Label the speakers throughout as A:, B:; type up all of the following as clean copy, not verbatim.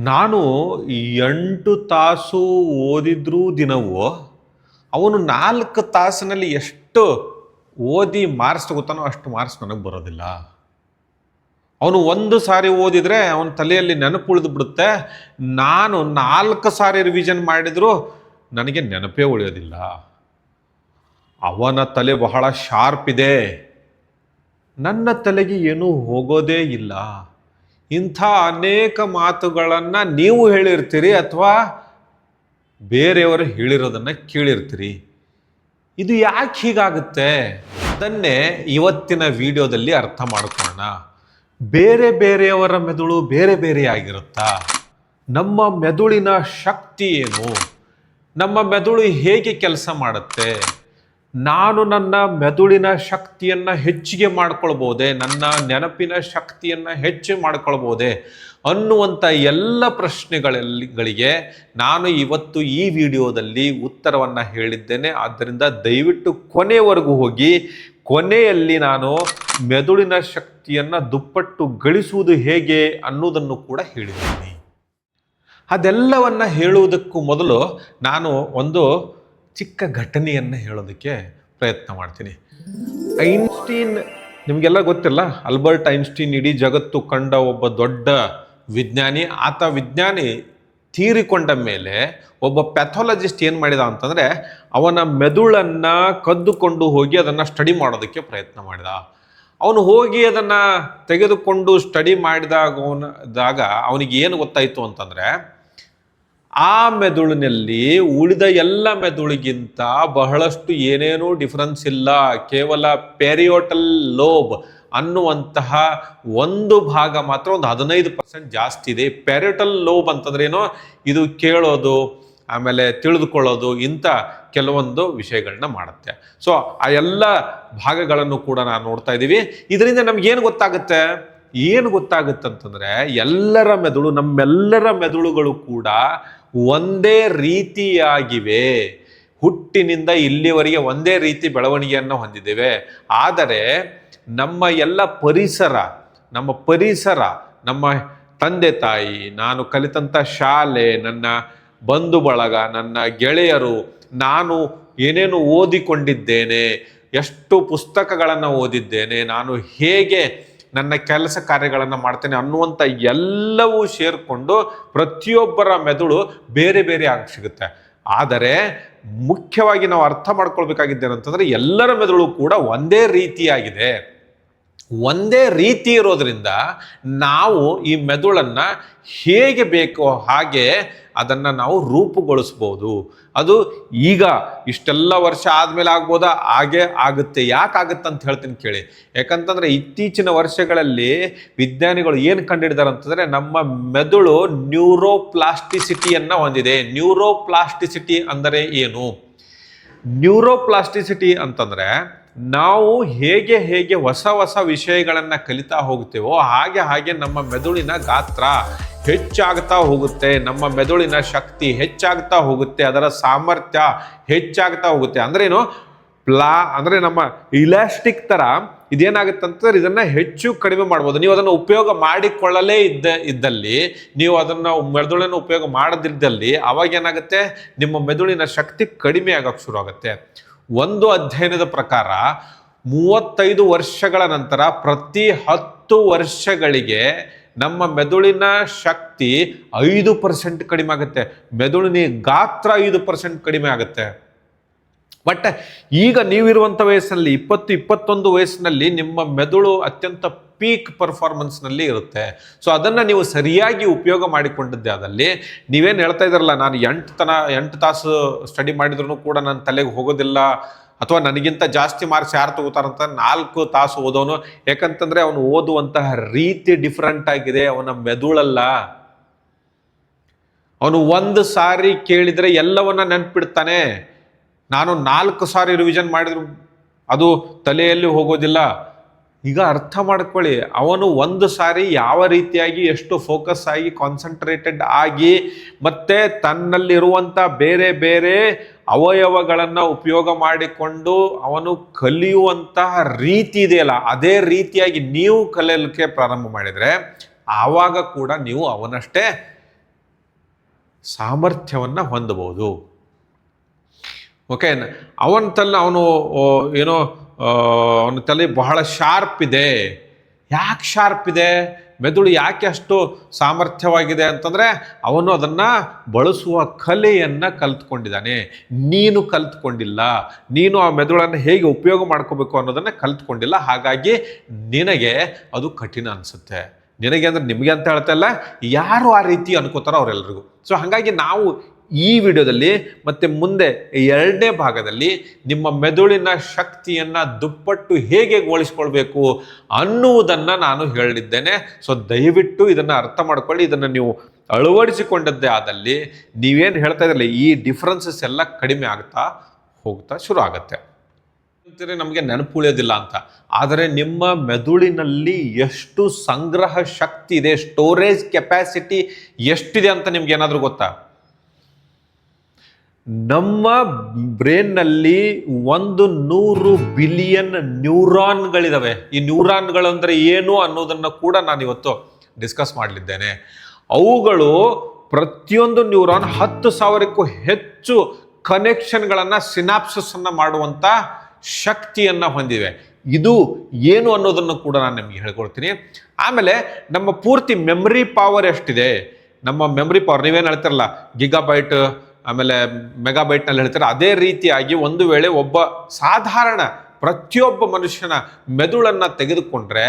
A: ನಾನು 8 ತಾಸು ಓದಿದ್ರೂ ದಿನವೂ ಅವನು 4 ತಾಸಿನಲ್ಲಿ ಎಷ್ಟು ಓದಿ ಮಾರ್ಕ್ಸ್ ತಗೋತಾನೋ ಅಷ್ಟು ಮಾರ್ಕ್ಸ್ ನನಗೆ ಬರೋದಿಲ್ಲ. ಅವನು 1 ಸಾರಿ ಓದಿದರೆ ಅವನ ತಲೆಯಲ್ಲಿ ನೆನಪು ಉಳಿದು ಬಿಡುತ್ತೆ. ನಾನು 4 ಸಾರಿ ರಿವಿಷನ್ ಮಾಡಿದರೂ ನನಗೆ ನೆನಪೇ ಉಳಿಯೋದಿಲ್ಲ. ಅವನ ತಲೆ ಬಹಳ ಶಾರ್ಪ್ ಇದೆ, ನನ್ನ ತಲೆಗೆ ಏನೂ ಹೋಗೋದೇ ಇಲ್ಲ. ಇಂಥ ಅನೇಕ ಮಾತುಗಳನ್ನು ನೀವು ಹೇಳಿರ್ತೀರಿ ಅಥವಾ ಬೇರೆಯವರು ಹೇಳಿರೋದನ್ನು ಕೇಳಿರ್ತೀರಿ. ಇದು ಯಾಕೆ ಹೀಗಾಗುತ್ತೆ ಅದನ್ನೇ ಇವತ್ತಿನ ವಿಡಿಯೋದಲ್ಲಿ ಅರ್ಥ ಮಾಡ್ಕೊಳ್ಳೋಣ. ಬೇರೆ ಬೇರೆಯವರ ಮೆದುಳು ಬೇರೆ ಬೇರೆ ಆಗಿರುತ್ತಾ? ನಮ್ಮ ಮೆದುಳಿನ ಶಕ್ತಿ ಏನು? ನಮ್ಮ ಮೆದುಳು ಹೇಗೆ ಕೆಲಸ ಮಾಡುತ್ತೆ? ನಾನು ನನ್ನ ಮೆದುಳಿನ ಶಕ್ತಿಯನ್ನು ಹೆಚ್ಚಿಗೆ ಮಾಡ್ಕೊಳ್ಬೋದೆ, ನನ್ನ ನೆನಪಿನ ಶಕ್ತಿಯನ್ನು ಹೆಚ್ಚು ಮಾಡ್ಕೊಳ್ಬೋದೆ ಅನ್ನುವಂಥ ಎಲ್ಲ ಪ್ರಶ್ನೆಗಳಿಗೆ ನಾನು ಇವತ್ತು ಈ ವಿಡಿಯೋದಲ್ಲಿ ಉತ್ತರವನ್ನು ಹೇಳಿದ್ದೇನೆ. ಆದ್ದರಿಂದ ದಯವಿಟ್ಟು ಕೊನೆಯವರೆಗೂ ಹೋಗಿ. ಕೊನೆಯಲ್ಲಿ ನಾನು ಮೆದುಳಿನ ಶಕ್ತಿಯನ್ನು ದುಪ್ಪಟ್ಟು ಗಳಿಸುವುದು ಹೇಗೆ ಅನ್ನೋದನ್ನು ಕೂಡ ಹೇಳಿದ್ದೀನಿ. ಅದೆಲ್ಲವನ್ನ ಹೇಳುವುದಕ್ಕೂ ಮೊದಲು ನಾನು ಒಂದು ಚಿಕ್ಕ ಘಟನೆಯನ್ನು ಹೇಳೋದಕ್ಕೆ ಪ್ರಯತ್ನ ಮಾಡ್ತೀನಿ. ಐನ್ಸ್ಟೀನ್ ನಿಮಗೆಲ್ಲ ಗೊತ್ತಿಲ್ಲ, ಆಲ್ಬರ್ಟ್ ಐನ್ಸ್ಟೀನ್ ಇಡೀ ಜಗತ್ತು ಕಂಡ ಒಬ್ಬ ದೊಡ್ಡ ವಿಜ್ಞಾನಿ. ಆತ ವಿಜ್ಞಾನಿ ತೀರಿಕೊಂಡ ಮೇಲೆ ಒಬ್ಬ ಪ್ಯಾಥಾಲಜಿಸ್ಟ್ ಏನು ಮಾಡಿದ ಅಂತಂದರೆ ಅವನ ಮೆದುಳನ್ನು ಕದ್ದುಕೊಂಡು ಹೋಗಿ ಅದನ್ನು ಸ್ಟಡಿ ಮಾಡೋದಕ್ಕೆ ಪ್ರಯತ್ನ ಮಾಡಿದ. ಅವನು ಹೋಗಿ ಅದನ್ನು ತೆಗೆದುಕೊಂಡು ಸ್ಟಡಿ ಮಾಡಿದಾಗ ಅವನಿಗೆ ಏನು ಗೊತ್ತಾಯಿತು ಅಂತಂದರೆ ಆ ಮೆದುಳಿನಲ್ಲಿ ಉಳಿದ ಎಲ್ಲ ಮೆದುಳಿಗಿಂತ ಬಹಳಷ್ಟು ಏನೇನೂ ಡಿಫರೆನ್ಸ್ ಇಲ್ಲ. ಕೇವಲ ಪೆರಿಯೋಟಲ್ ಲೋಬ್ ಅನ್ನುವಂತಹ ಒಂದು ಭಾಗ ಮಾತ್ರ ಒಂದು 15% ಜಾಸ್ತಿ ಇದೆ. ಪೆರಿಯೋಟಲ್ ಲೋಬ್ ಅಂತಂದ್ರೇನೋ ಇದು ಕೇಳೋದು, ಆಮೇಲೆ ತಿಳಿದುಕೊಳ್ಳೋದು, ಇಂಥ ಕೆಲವೊಂದು ವಿಷಯಗಳನ್ನ ಮಾಡುತ್ತೆ. ಸೊ ಆ ಎಲ್ಲ ಭಾಗಗಳನ್ನು ಕೂಡ ನಾವು ನೋಡ್ತಾ ಇದ್ದೀವಿ. ಇದರಿಂದ ನಮ್ಗೇನು ಗೊತ್ತಾಗುತ್ತೆ? ಏನು ಗೊತ್ತಾಗುತ್ತೆ ಅಂತಂದರೆ ಎಲ್ಲರ ಮೆದುಳು, ನಮ್ಮೆಲ್ಲರ ಮೆದುಳುಗಳು ಕೂಡ ಒಂದೇ ರೀತಿಯಾಗಿವೆ. ಹುಟ್ಟಿನಿಂದ ಇಲ್ಲಿವರೆಗೆ ಒಂದೇ ರೀತಿ ಬೆಳವಣಿಗೆಯನ್ನು ಹೊಂದಿದ್ದೇವೆ. ಆದರೆ ನಮ್ಮ ಎಲ್ಲ ಪರಿಸರ, ನಮ್ಮ ತಂದೆ ತಾಯಿ, ನಾನು ಕಲಿತಂಥ ಶಾಲೆ, ನನ್ನ ಬಂಧು ಬಳಗ, ನನ್ನ ಗೆಳೆಯರು, ನಾನು ಏನೇನು ಓದಿಕೊಂಡಿದ್ದೇನೆ, ಎಷ್ಟು ಪುಸ್ತಕಗಳನ್ನು ಓದಿದ್ದೇನೆ, ನಾನು ಹೇಗೆ ನನ್ನ ಕೆಲಸ ಕಾರ್ಯಗಳನ್ನು ಮಾಡ್ತೇನೆ ಅನ್ನುವಂಥ ಎಲ್ಲವೂ ಸೇರಿಕೊಂಡು ಪ್ರತಿಯೊಬ್ಬರ ಮೆದುಳು ಬೇರೆ ಬೇರೆ ಆಗಿ ಸಿಗುತ್ತೆ. ಆದರೆ ಮುಖ್ಯವಾಗಿ ನಾವು ಅರ್ಥ ಮಾಡ್ಕೊಳ್ಬೇಕಾಗಿದ್ದೇನಂತಂದರೆ ಎಲ್ಲರ ಮೆದುಳು ಕೂಡ ಒಂದೇ ರೀತಿಯಾಗಿದೆ. ಒಂದೇ ರೀತಿ ಇರೋದ್ರಿಂದ ನಾವು ಈ ಮೆದುಳನ್ನು ಹೇಗೆ ಬೇಕೋ ಹಾಗೆ ಅದನ್ನು ನಾವು ರೂಪುಗೊಳಿಸ್ಬೋದು. ಅದು ಈಗ ಇಷ್ಟೆಲ್ಲ ವರ್ಷ ಆದಮೇಲೆ ಆಗ್ಬೋದಾ? ಹಾಗೆ ಆಗುತ್ತೆ. ಯಾಕಾಗುತ್ತೆ ಅಂತ ಹೇಳ್ತೀನಿ ಕೇಳಿ. ಯಾಕಂತಂದರೆ ಇತ್ತೀಚಿನ ವರ್ಷಗಳಲ್ಲಿ ವಿಜ್ಞಾನಿಗಳು ಏನು ಕಂಡುಹಿಡಿದಾರೆ ಅಂತಂದರೆ ನಮ್ಮ ಮೆದುಳು ನ್ಯೂರೋಪ್ಲಾಸ್ಟಿಸಿಟಿಯನ್ನು ಹೊಂದಿದೆ. ನ್ಯೂರೋಪ್ಲಾಸ್ಟಿಸಿಟಿ ಅಂದರೆ ಏನು? ನ್ಯೂರೋಪ್ಲಾಸ್ಟಿಸಿಟಿ ಅಂತಂದರೆ ನಾವು ಹೇಗೆ ಹೊಸ ವಿಷಯಗಳನ್ನು ಕಲಿತಾ ಹೋಗ್ತೇವೋ ಹಾಗೆ ನಮ್ಮ ಮೆದುಳಿನ ಗಾತ್ರ ಹೆಚ್ಚಾಗ್ತಾ ಹೋಗುತ್ತೆ, ನಮ್ಮ ಮೆದುಳಿನ ಶಕ್ತಿ ಹೆಚ್ಚಾಗ್ತಾ ಹೋಗುತ್ತೆ, ಅದರ ಸಾಮರ್ಥ್ಯ ಹೆಚ್ಚಾಗ್ತಾ ಹೋಗುತ್ತೆ. ಅಂದ್ರೇನು? ಅಂದರೆ ನಮ್ಮ ಇಲಾಸ್ಟಿಕ್ ಥರ ಇದೇನಾಗುತ್ತೆ ಅಂತಂದ್ರೆ ಇದನ್ನು ಹೆಚ್ಚು ಕಡಿಮೆ ಮಾಡ್ಬೋದು. ನೀವು ಅದನ್ನು ಉಪಯೋಗ ಮಾಡಿಕೊಳ್ಳಲೇ ಇದ್ದಲ್ಲಿ, ನೀವು ಅದನ್ನು ಮೆದುಳನ್ನು ಉಪಯೋಗ ಮಾಡದಿದ್ದಲ್ಲಿ ಅವಾಗ ಏನಾಗುತ್ತೆ? ನಿಮ್ಮ ಮೆದುಳಿನ ಶಕ್ತಿ ಕಡಿಮೆ ಆಗೋಕ್ಕೆ ಶುರು ಆಗುತ್ತೆ. ಒಂದು ಅಧ್ಯಯನದ ಪ್ರಕಾರ 35 ವರ್ಷಗಳ ನಂತರ ಪ್ರತಿ 10 ವರ್ಷಗಳಿಗೆ ನಮ್ಮ ಮೆದುಳಿನ ಶಕ್ತಿ 5% ಕಡಿಮೆ ಆಗುತ್ತೆ. ಮೆದುಳಿನ ಗಾತ್ರ 5% ಕಡಿಮೆ ಆಗುತ್ತೆ. ಬಟ್ ಈಗ ನೀವಿರುವಂಥ ವಯಸ್ಸಿನಲ್ಲಿ 20-21 ವಯಸ್ಸಿನಲ್ಲಿ ನಿಮ್ಮ ಮೆದುಳು ಅತ್ಯಂತ ಪೀಕ್ ಪರ್ಫಾರ್ಮೆನ್ಸ್ನಲ್ಲಿ ಇರುತ್ತೆ. ಸೊ ಅದನ್ನು ನೀವು ಸರಿಯಾಗಿ ಉಪಯೋಗ ಮಾಡಿಕೊಂಡಿದ್ದೆ ಆದಲ್ಲಿ, ನೀವೇನು ಹೇಳ್ತಾ ಇದ್ದಾರಲ್ಲ, ನಾನು 8 ತಾಸು ಸ್ಟಡಿ ಮಾಡಿದ್ರು ಕೂಡ ನನ್ನ ತಲೆಗೆ ಹೋಗೋದಿಲ್ಲ, ಅಥವಾ ನನಗಿಂತ ಜಾಸ್ತಿ ಮಾರ್ಕ್ಸ್ ಯಾರು ತಗೋತಾರಂತ 4 ತಾಸು ಓದೋನು. ಯಾಕಂತಂದರೆ ಅವನು ಓದುವಂತಹ ರೀತಿ ಡಿಫ್ರೆಂಟ್ ಆಗಿದೆ, ಅವನ ಮೆದುಳಲ್ಲ. ಅವನು 1 ಸಾರಿ ಕೇಳಿದರೆ ಎಲ್ಲವನ್ನ ನೆನ್ಪಿಡ್ತಾನೆ. ನಾನು 4 ಸಾರಿ ರಿವಿಷನ್ ಮಾಡಿದ್ರು ಅದು ತಲೆಯಲ್ಲಿ ಹೋಗೋದಿಲ್ಲ. ಈಗ ಅರ್ಥ ಮಾಡ್ಕೊಳ್ಳಿ, ಅವನು 1 ಸಾರಿ ಯಾವ ರೀತಿಯಾಗಿ ಎಷ್ಟು ಫೋಕಸ್ ಆಗಿ ಕಾನ್ಸಂಟ್ರೇಟೆಡ್ ಆಗಿ ಮತ್ತೆ ತನ್ನಲ್ಲಿರುವಂಥ ಬೇರೆ ಬೇರೆ ಅವಯವಗಳನ್ನು ಉಪಯೋಗ ಮಾಡಿಕೊಂಡು ಅವನು ಕಲಿಯುವಂತಹ ರೀತಿ ಇದೆಯಲ್ಲ, ಅದೇ ರೀತಿಯಾಗಿ ನೀವು ಕಲಿಯಲಿಕ್ಕೆ ಪ್ರಾರಂಭ ಮಾಡಿದರೆ ಆವಾಗ ಕೂಡ ನೀವು ಅವನಷ್ಟೇ ಸಾಮರ್ಥ್ಯವನ್ನು ಹೊಂದಬಹುದು. ಓಕೆ, ಅವನ ತಲೆ ಏನೋ ಅವನ ತಲೆ ಬಹಳ ಶಾರ್ಪ್ ಇದೆ. ಯಾಕೆ ಶಾರ್ಪ್ ಇದೆ, ಮೆದುಳು ಯಾಕೆ ಅಷ್ಟು ಸಾಮರ್ಥ್ಯವಾಗಿದೆ ಅಂತಂದರೆ ಅವನು ಅದನ್ನು ಬಳಸುವ ಕಲೆಯನ್ನು ಕಲ್ತ್ಕೊಂಡಿದ್ದಾನೆ. ನೀನು ಕಲ್ತ್ಕೊಂಡಿಲ್ಲ, ನೀನು ಆ ಮೆದುಳನ್ನು ಹೇಗೆ ಉಪಯೋಗ ಮಾಡ್ಕೋಬೇಕು ಅನ್ನೋದನ್ನು ಕಲ್ತ್ಕೊಂಡಿಲ್ಲ. ಹಾಗಾಗಿ ನಿನಗೆ ಅದು ಕಠಿಣ ಅನಿಸುತ್ತೆ. ನಿನಗೆ ಅಂದರೆ ನಿಮಗೆ ಅಂತ ಹೇಳ್ತಾ ಇಲ್ಲ, ಯಾರು ಆ ರೀತಿ ಅನ್ಕೋತಾರೋ ಅವರೆಲ್ಲರಿಗೂ. ಸೊ ಹಾಗಾಗಿ ನಾವು ಈ ವಿಡಿಯೋದಲ್ಲಿ ಮತ್ತು ಮುಂದೆ 2ನೇ ಭಾಗದಲ್ಲಿ ನಿಮ್ಮ ಮೆದುಳಿನ ಶಕ್ತಿಯನ್ನು ದುಪ್ಪಟ್ಟು ಹೇಗೆ ಗೋಳಿಸ್ಕೊಳ್ಬೇಕು ಅನ್ನುವುದನ್ನು ನಾನು ಹೇಳಿದ್ದೇನೆ. ಸೊ ದಯವಿಟ್ಟು ಇದನ್ನು ಅರ್ಥ ಮಾಡ್ಕೊಳ್ಳಿ. ಇದನ್ನು ನೀವು ಅಳವಡಿಸಿಕೊಂಡದ್ದೇ ಆದಲ್ಲಿ ನೀವೇನು ಹೇಳ್ತಾ ಇದ್ರಲ್ಲ, ಈ ಡಿಫ್ರೆನ್ಸಸ್ ಎಲ್ಲ ಕಡಿಮೆ ಆಗ್ತಾ ಹೋಗ್ತಾ ಶುರು ಆಗುತ್ತೆ. ನಮಗೆ ನೆನಪು ಉಳಿಯೋದಿಲ್ಲ ಅಂತ, ಆದರೆ ನಿಮ್ಮ ಮೆದುಳಿನಲ್ಲಿ ಎಷ್ಟು ಸಂಗ್ರಹ ಶಕ್ತಿ ಇದೆ, ಸ್ಟೋರೇಜ್ ಕೆಪಾಸಿಟಿ ಎಷ್ಟಿದೆ ಅಂತ ನಿಮ್ಗೆ ಏನಾದರೂ ಗೊತ್ತಾ? ನಮ್ಮ ಬ್ರೈನ್ನಲ್ಲಿ 100 ಬಿಲಿಯನ್ ನ್ಯೂರಾನ್ಗಳಿದಾವೆ. ಈ ನ್ಯೂರಾನ್ಗಳು ಅಂದರೆ ಏನು ಅನ್ನೋದನ್ನು ಕೂಡ ನಾನು ಇವತ್ತು ಡಿಸ್ಕಸ್ ಮಾಡಲಿದ್ದೇನೆ. ಅವುಗಳು ಪ್ರತಿಯೊಂದು ನ್ಯೂರಾನ್ 10,000ಕ್ಕೂ ಹೆಚ್ಚು ಕನೆಕ್ಷನ್ಗಳನ್ನು, ಸಿನಾಪ್ಸಸ್ ಅನ್ನು ಮಾಡುವಂಥ ಶಕ್ತಿಯನ್ನು ಹೊಂದಿವೆ. ಇದು ಏನು ಅನ್ನೋದನ್ನು ಕೂಡ ನಾನು ನಿಮಗೆ ಹೇಳ್ಕೊಡ್ತೀನಿ. ಆಮೇಲೆ ನಮ್ಮ ಪೂರ್ತಿ ಮೆಮರಿ ಪವರ್ ಎಷ್ಟಿದೆ, ನಮ್ಮ ಮೆಮರಿ ಪವರ್ ನೀವೇನು ಹೇಳ್ತಾರಲ್ಲ ಗಿಗಾಬೈಟ್ ಆಮೇಲೆ ಮೆಗಾಬೈಟ್ನಲ್ಲಿ ಹೇಳ್ತಾರೆ, ಅದೇ ರೀತಿಯಾಗಿ ಒಂದು ವೇಳೆ ಒಬ್ಬ ಸಾಧಾರಣ ಪ್ರತಿಯೊಬ್ಬ ಮನುಷ್ಯನ ಮೆದುಳನ್ನು ತೆಗೆದುಕೊಂಡ್ರೆ,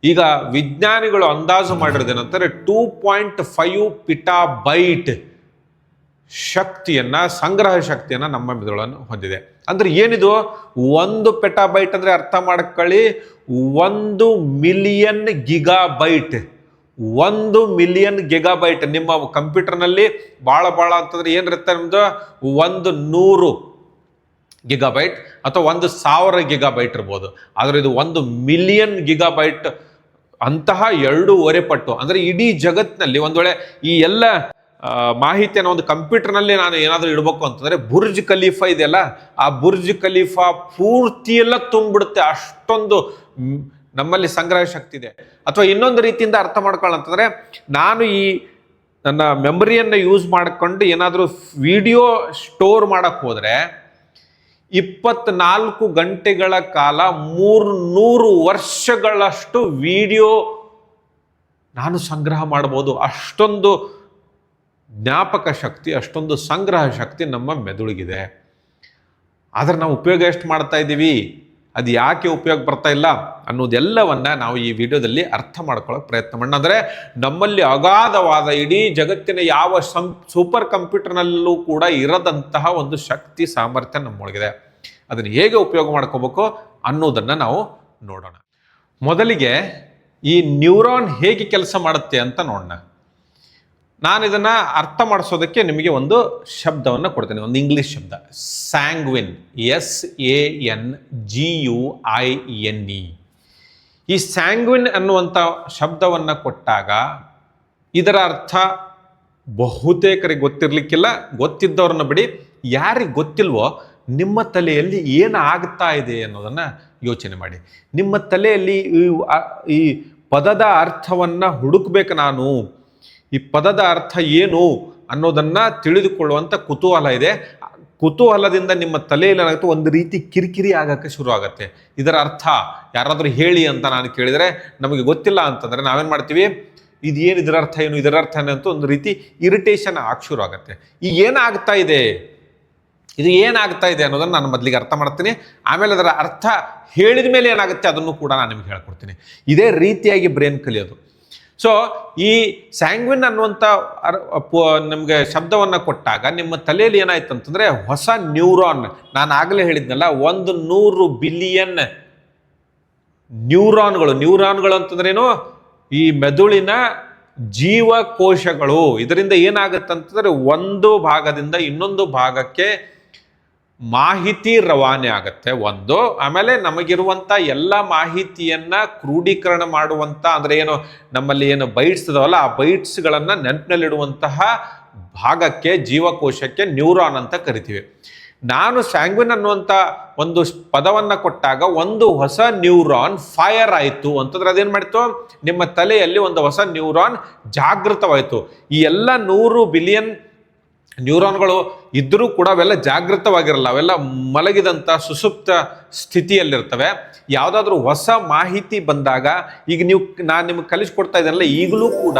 A: ಈಗ ವಿಜ್ಞಾನಿಗಳು ಅಂದಾಜು ಮಾಡಿರೋದೇನಂತಾರೆ 2.5 ಪಿಟಾಬೈಟ್ ಶಕ್ತಿಯನ್ನ, ಸಂಗ್ರಹ ಶಕ್ತಿಯನ್ನ ನಮ್ಮ ಮೆದುಳನ್ನು ಹೊಂದಿದೆ. ಅಂದ್ರೆ ಏನಿದು 1 ಪೆಟಾಬೈಟ್ ಅಂದ್ರೆ ಅರ್ಥ ಮಾಡ್ಕೊಳ್ಳಿ, 1 ಮಿಲಿಯನ್ ಗಿಗಾಬೈಟ್. 1 ಮಿಲಿಯನ್ ಗಿಗಾಬೈಟ್ ನಿಮ್ಮ ಕಂಪ್ಯೂಟರ್ನಲ್ಲಿ ಭಾಳ ಅಂತಂದ್ರೆ ಏನಿರುತ್ತೆ ನಮ್ದು 100 ಗಿಗಾಬೈಟ್ ಅಥವಾ 1,000 ಗಿಗಾಬೈಟ್ ಇರ್ಬೋದು. ಆದ್ರೆ ಇದು 1 ಮಿಲಿಯನ್ ಗಿಗಾಬೈಟ್ ಅಂತಹ 2.5 ಪಟ್ಟು. ಅಂದ್ರೆ ಇಡೀ ಜಗತ್ತಿನಲ್ಲಿ ಒಂದು ವೇಳೆ ಈ ಎಲ್ಲ ಮಾಹಿತಿಯನ್ನು ಒಂದು ಕಂಪ್ಯೂಟರ್ನಲ್ಲಿ ನಾನು ಏನಾದರೂ ಇಡಬೇಕು ಅಂತಂದ್ರೆ, ಬುರ್ಜ್ ಖಲೀಫಾ ಇದೆಯಲ್ಲ, ಆ ಬುರ್ಜ್ ಖಲೀಫಾ ಪೂರ್ತಿ ಎಲ್ಲ ತುಂಬಿಡುತ್ತೆ, ಅಷ್ಟೊಂದು ನಮ್ಮಲ್ಲಿ ಸಂಗ್ರಹ ಶಕ್ತಿ ಇದೆ. ಅಥವಾ ಇನ್ನೊಂದು ರೀತಿಯಿಂದ ಅರ್ಥ ಮಾಡ್ಕೊಳ್ಳಂತಂದ್ರೆ, ನಾನು ಈ ನನ್ನ ಮೆಮರಿಯನ್ನು ಯೂಸ್ ಮಾಡಿಕೊಂಡು ಏನಾದರೂ ವಿಡಿಯೋ ಸ್ಟೋರ್ ಮಾಡಕ್ಕೆ ಹೋದ್ರೆ 24 ಗಂಟೆಗಳ ಕಾಲ 300 ವರ್ಷಗಳಷ್ಟು ವಿಡಿಯೋ ನಾನು ಸಂಗ್ರಹ ಮಾಡಬಹುದು. ಅಷ್ಟೊಂದು ಜ್ಞಾಪಕ ಶಕ್ತಿ, ಅಷ್ಟೊಂದು ಸಂಗ್ರಹ ಶಕ್ತಿ ನಮ್ಮ ಮೆದುಳಿಗಿದೆ. ಆದರೆ ನಾವು ಉಪಯೋಗ ಎಷ್ಟು ಮಾಡ್ತಾ ಇದ್ದೀವಿ, ಅದು ಯಾಕೆ ಉಪಯೋಗ ಬರ್ತಾ ಇಲ್ಲ ಅನ್ನೋದೆಲ್ಲವನ್ನ ನಾವು ಈ ವಿಡಿಯೋದಲ್ಲಿ ಅರ್ಥ ಮಾಡ್ಕೊಳ್ಳೋಕೆ ಪ್ರಯತ್ನ ಮಾಡೋಣ. ಅಂದರೆ ನಮ್ಮಲ್ಲಿ ಅಗಾಧವಾದ, ಇಡೀ ಜಗತ್ತಿನ ಯಾವ ಸೂಪರ್ ಕಂಪ್ಯೂಟರ್ನಲ್ಲೂ ಕೂಡ ಇರದಂತಹ ಒಂದು ಶಕ್ತಿ ಸಾಮರ್ಥ್ಯ ನಮ್ಮೊಳಗಿದೆ. ಅದನ್ನು ಹೇಗೆ ಉಪಯೋಗ ಮಾಡ್ಕೋಬೇಕು ಅನ್ನೋದನ್ನು ನಾವು ನೋಡೋಣ. ಮೊದಲಿಗೆ ಈ ನ್ಯೂರಾನ್ ಹೇಗೆ ಕೆಲಸ ಮಾಡುತ್ತೆ ಅಂತ ನೋಡೋಣ. ನಾನು ಇದನ್ನು ಅರ್ಥ ಮಾಡಿಸೋದಕ್ಕೆ ನಿಮಗೆ ಒಂದು ಶಬ್ದವನ್ನು ಕೊಡ್ತೇನೆ, ಒಂದು ಇಂಗ್ಲಿಷ್ ಶಬ್ದ, ಸ್ಯಾಂಗ್ವಿನ್, SANGUINE. ಈ ಸ್ಯಾಂಗ್ವಿನ್ ಅನ್ನುವಂಥ ಶಬ್ದವನ್ನು ಕೊಟ್ಟಾಗ ಇದರ ಅರ್ಥ ಬಹುತೇಕರಿಗೆ ಗೊತ್ತಿರಲಿಕ್ಕಿಲ್ಲ. ಗೊತ್ತಿದ್ದವ್ರನ್ನ ಬಿಡಿ, ಯಾರಿಗೆ ಗೊತ್ತಿಲ್ವೋ ನಿಮ್ಮ ತಲೆಯಲ್ಲಿ ಏನು ಆಗ್ತಾ ಇದೆ ಅನ್ನೋದನ್ನು ಯೋಚನೆ ಮಾಡಿ. ನಿಮ್ಮ ತಲೆಯಲ್ಲಿ ಈ ಪದದ ಅರ್ಥವನ್ನು ಹುಡುಕ್ಬೇಕು. ನಾನು ಈ ಪದದ ಅರ್ಥ ಏನು ಅನ್ನೋದನ್ನು ತಿಳಿದುಕೊಳ್ಳುವಂಥ ಕುತೂಹಲ ಇದೆ. ಕುತೂಹಲದಿಂದ ನಿಮ್ಮ ತಲೆಯಲ್ಲಿ ಏನಾಗುತ್ತೆ, ಒಂದು ರೀತಿ ಕಿರಿಕಿರಿ ಆಗಕ್ಕೆ ಶುರು ಆಗುತ್ತೆ. ಇದರ ಅರ್ಥ ಯಾರಾದರೂ ಹೇಳಿ ಅಂತ ನಾನು ಕೇಳಿದರೆ ನಮಗೆ ಗೊತ್ತಿಲ್ಲ ಅಂತಂದರೆ ನಾವೇನು ಮಾಡ್ತೀವಿ, ಇದೇನು ಇದರ ಅರ್ಥ ಏನು, ಇದರ ಅರ್ಥ ಏನು ಅಂತ ಒಂದು ರೀತಿ ಇರಿಟೇಷನ್ ಆಗಕ್ಕೆ ಶುರು ಆಗುತ್ತೆ. ಈ ಏನಾಗ್ತಾ ಇದೆ, ಇದು ಏನಾಗ್ತಾ ಇದೆ ಅನ್ನೋದನ್ನು ನಾನು ಮೊದಲಿಗೆ ಅರ್ಥ ಮಾಡ್ತೀನಿ. ಆಮೇಲೆ ಅದರ ಅರ್ಥ ಹೇಳಿದ ಮೇಲೆ ಏನಾಗುತ್ತೆ ಅದನ್ನು ಕೂಡ ನಾನು ನಿಮ್ಗೆ ಹೇಳ್ಕೊಡ್ತೀನಿ. ಇದೇ ರೀತಿಯಾಗಿ ಬ್ರೈನ್ ಕಲಿಯೋದು. ಸೊ ಈ ಸ್ಯಾಂಗ್ವಿನ್ ಅನ್ನುವಂಥ ನಮಗೆ ಶಬ್ದವನ್ನು ಕೊಟ್ಟಾಗ ನಿಮ್ಮ ತಲೆಯಲ್ಲಿ ಏನಾಯ್ತು ಅಂತಂದರೆ, ಹೊಸ ನ್ಯೂರಾನ್, ನಾನು ಆಗಲೇ ಹೇಳಿದ್ನಲ್ಲ 100 ಬಿಲಿಯನ್ ನ್ಯೂರಾನ್ಗಳು ಅಂತಂದ್ರೇನು, ಈ ಮೆದುಳಿನ ಜೀವಕೋಶಗಳು. ಇದರಿಂದ ಏನಾಗುತ್ತಂತಂದರೆ ಒಂದು ಭಾಗದಿಂದ ಇನ್ನೊಂದು ಭಾಗಕ್ಕೆ ಮಾಹಿತಿ ರವಾನೆ ಆಗುತ್ತೆ ಒಂದು. ಆಮೇಲೆ ನಮಗಿರುವಂಥ ಎಲ್ಲ ಮಾಹಿತಿಯನ್ನ ಕ್ರೋಢೀಕರಣ ಮಾಡುವಂಥ, ಅಂದರೆ ಏನು ನಮ್ಮಲ್ಲಿ ಏನು ಬೈಟ್ಸ್ ಇದಾವಲ್ಲ, ಆ ಬೈಟ್ಸ್ಗಳನ್ನು ನೆನಪಿನಲ್ಲಿಡುವಂತಹ ಭಾಗಕ್ಕೆ, ಜೀವಕೋಶಕ್ಕೆ ನ್ಯೂರಾನ್ ಅಂತ ಕರಿತೀವಿ. ನಾನು ಸ್ಯಾಂಗ್ವಿನ್ ಅನ್ನುವಂಥ ಒಂದು ಪದವನ್ನು ಕೊಟ್ಟಾಗ ಒಂದು ಹೊಸ ನ್ಯೂರಾನ್ ಫೈರ್ ಆಯಿತು ಅಂತಂದ್ರೆ ಅದೇನು ಮಾಡಿತು, ನಿಮ್ಮ ತಲೆಯಲ್ಲಿ ಒಂದು ಹೊಸ ನ್ಯೂರಾನ್ ಜಾಗೃತವಾಯಿತು. ಈ ಎಲ್ಲ 100 ಬಿಲಿಯನ್ ನ್ಯೂರಾನ್ಗಳು ಇದ್ದರೂ ಕೂಡ ಅವೆಲ್ಲ ಜಾಗೃತವಾಗಿರಲ್ಲ, ಅವೆಲ್ಲ ಮಲಗಿದಂಥ ಸುಸುಪ್ತ ಸ್ಥಿತಿಯಲ್ಲಿರ್ತವೆ. ಯಾವುದಾದ್ರೂ ಹೊಸ ಮಾಹಿತಿ ಬಂದಾಗ, ಈಗ ನಾನು ನಿಮ್ಗೆ ಕಲಿಸ್ಕೊಡ್ತಾ ಇದ್ದೇನಲ್ಲ, ಈಗಲೂ ಕೂಡ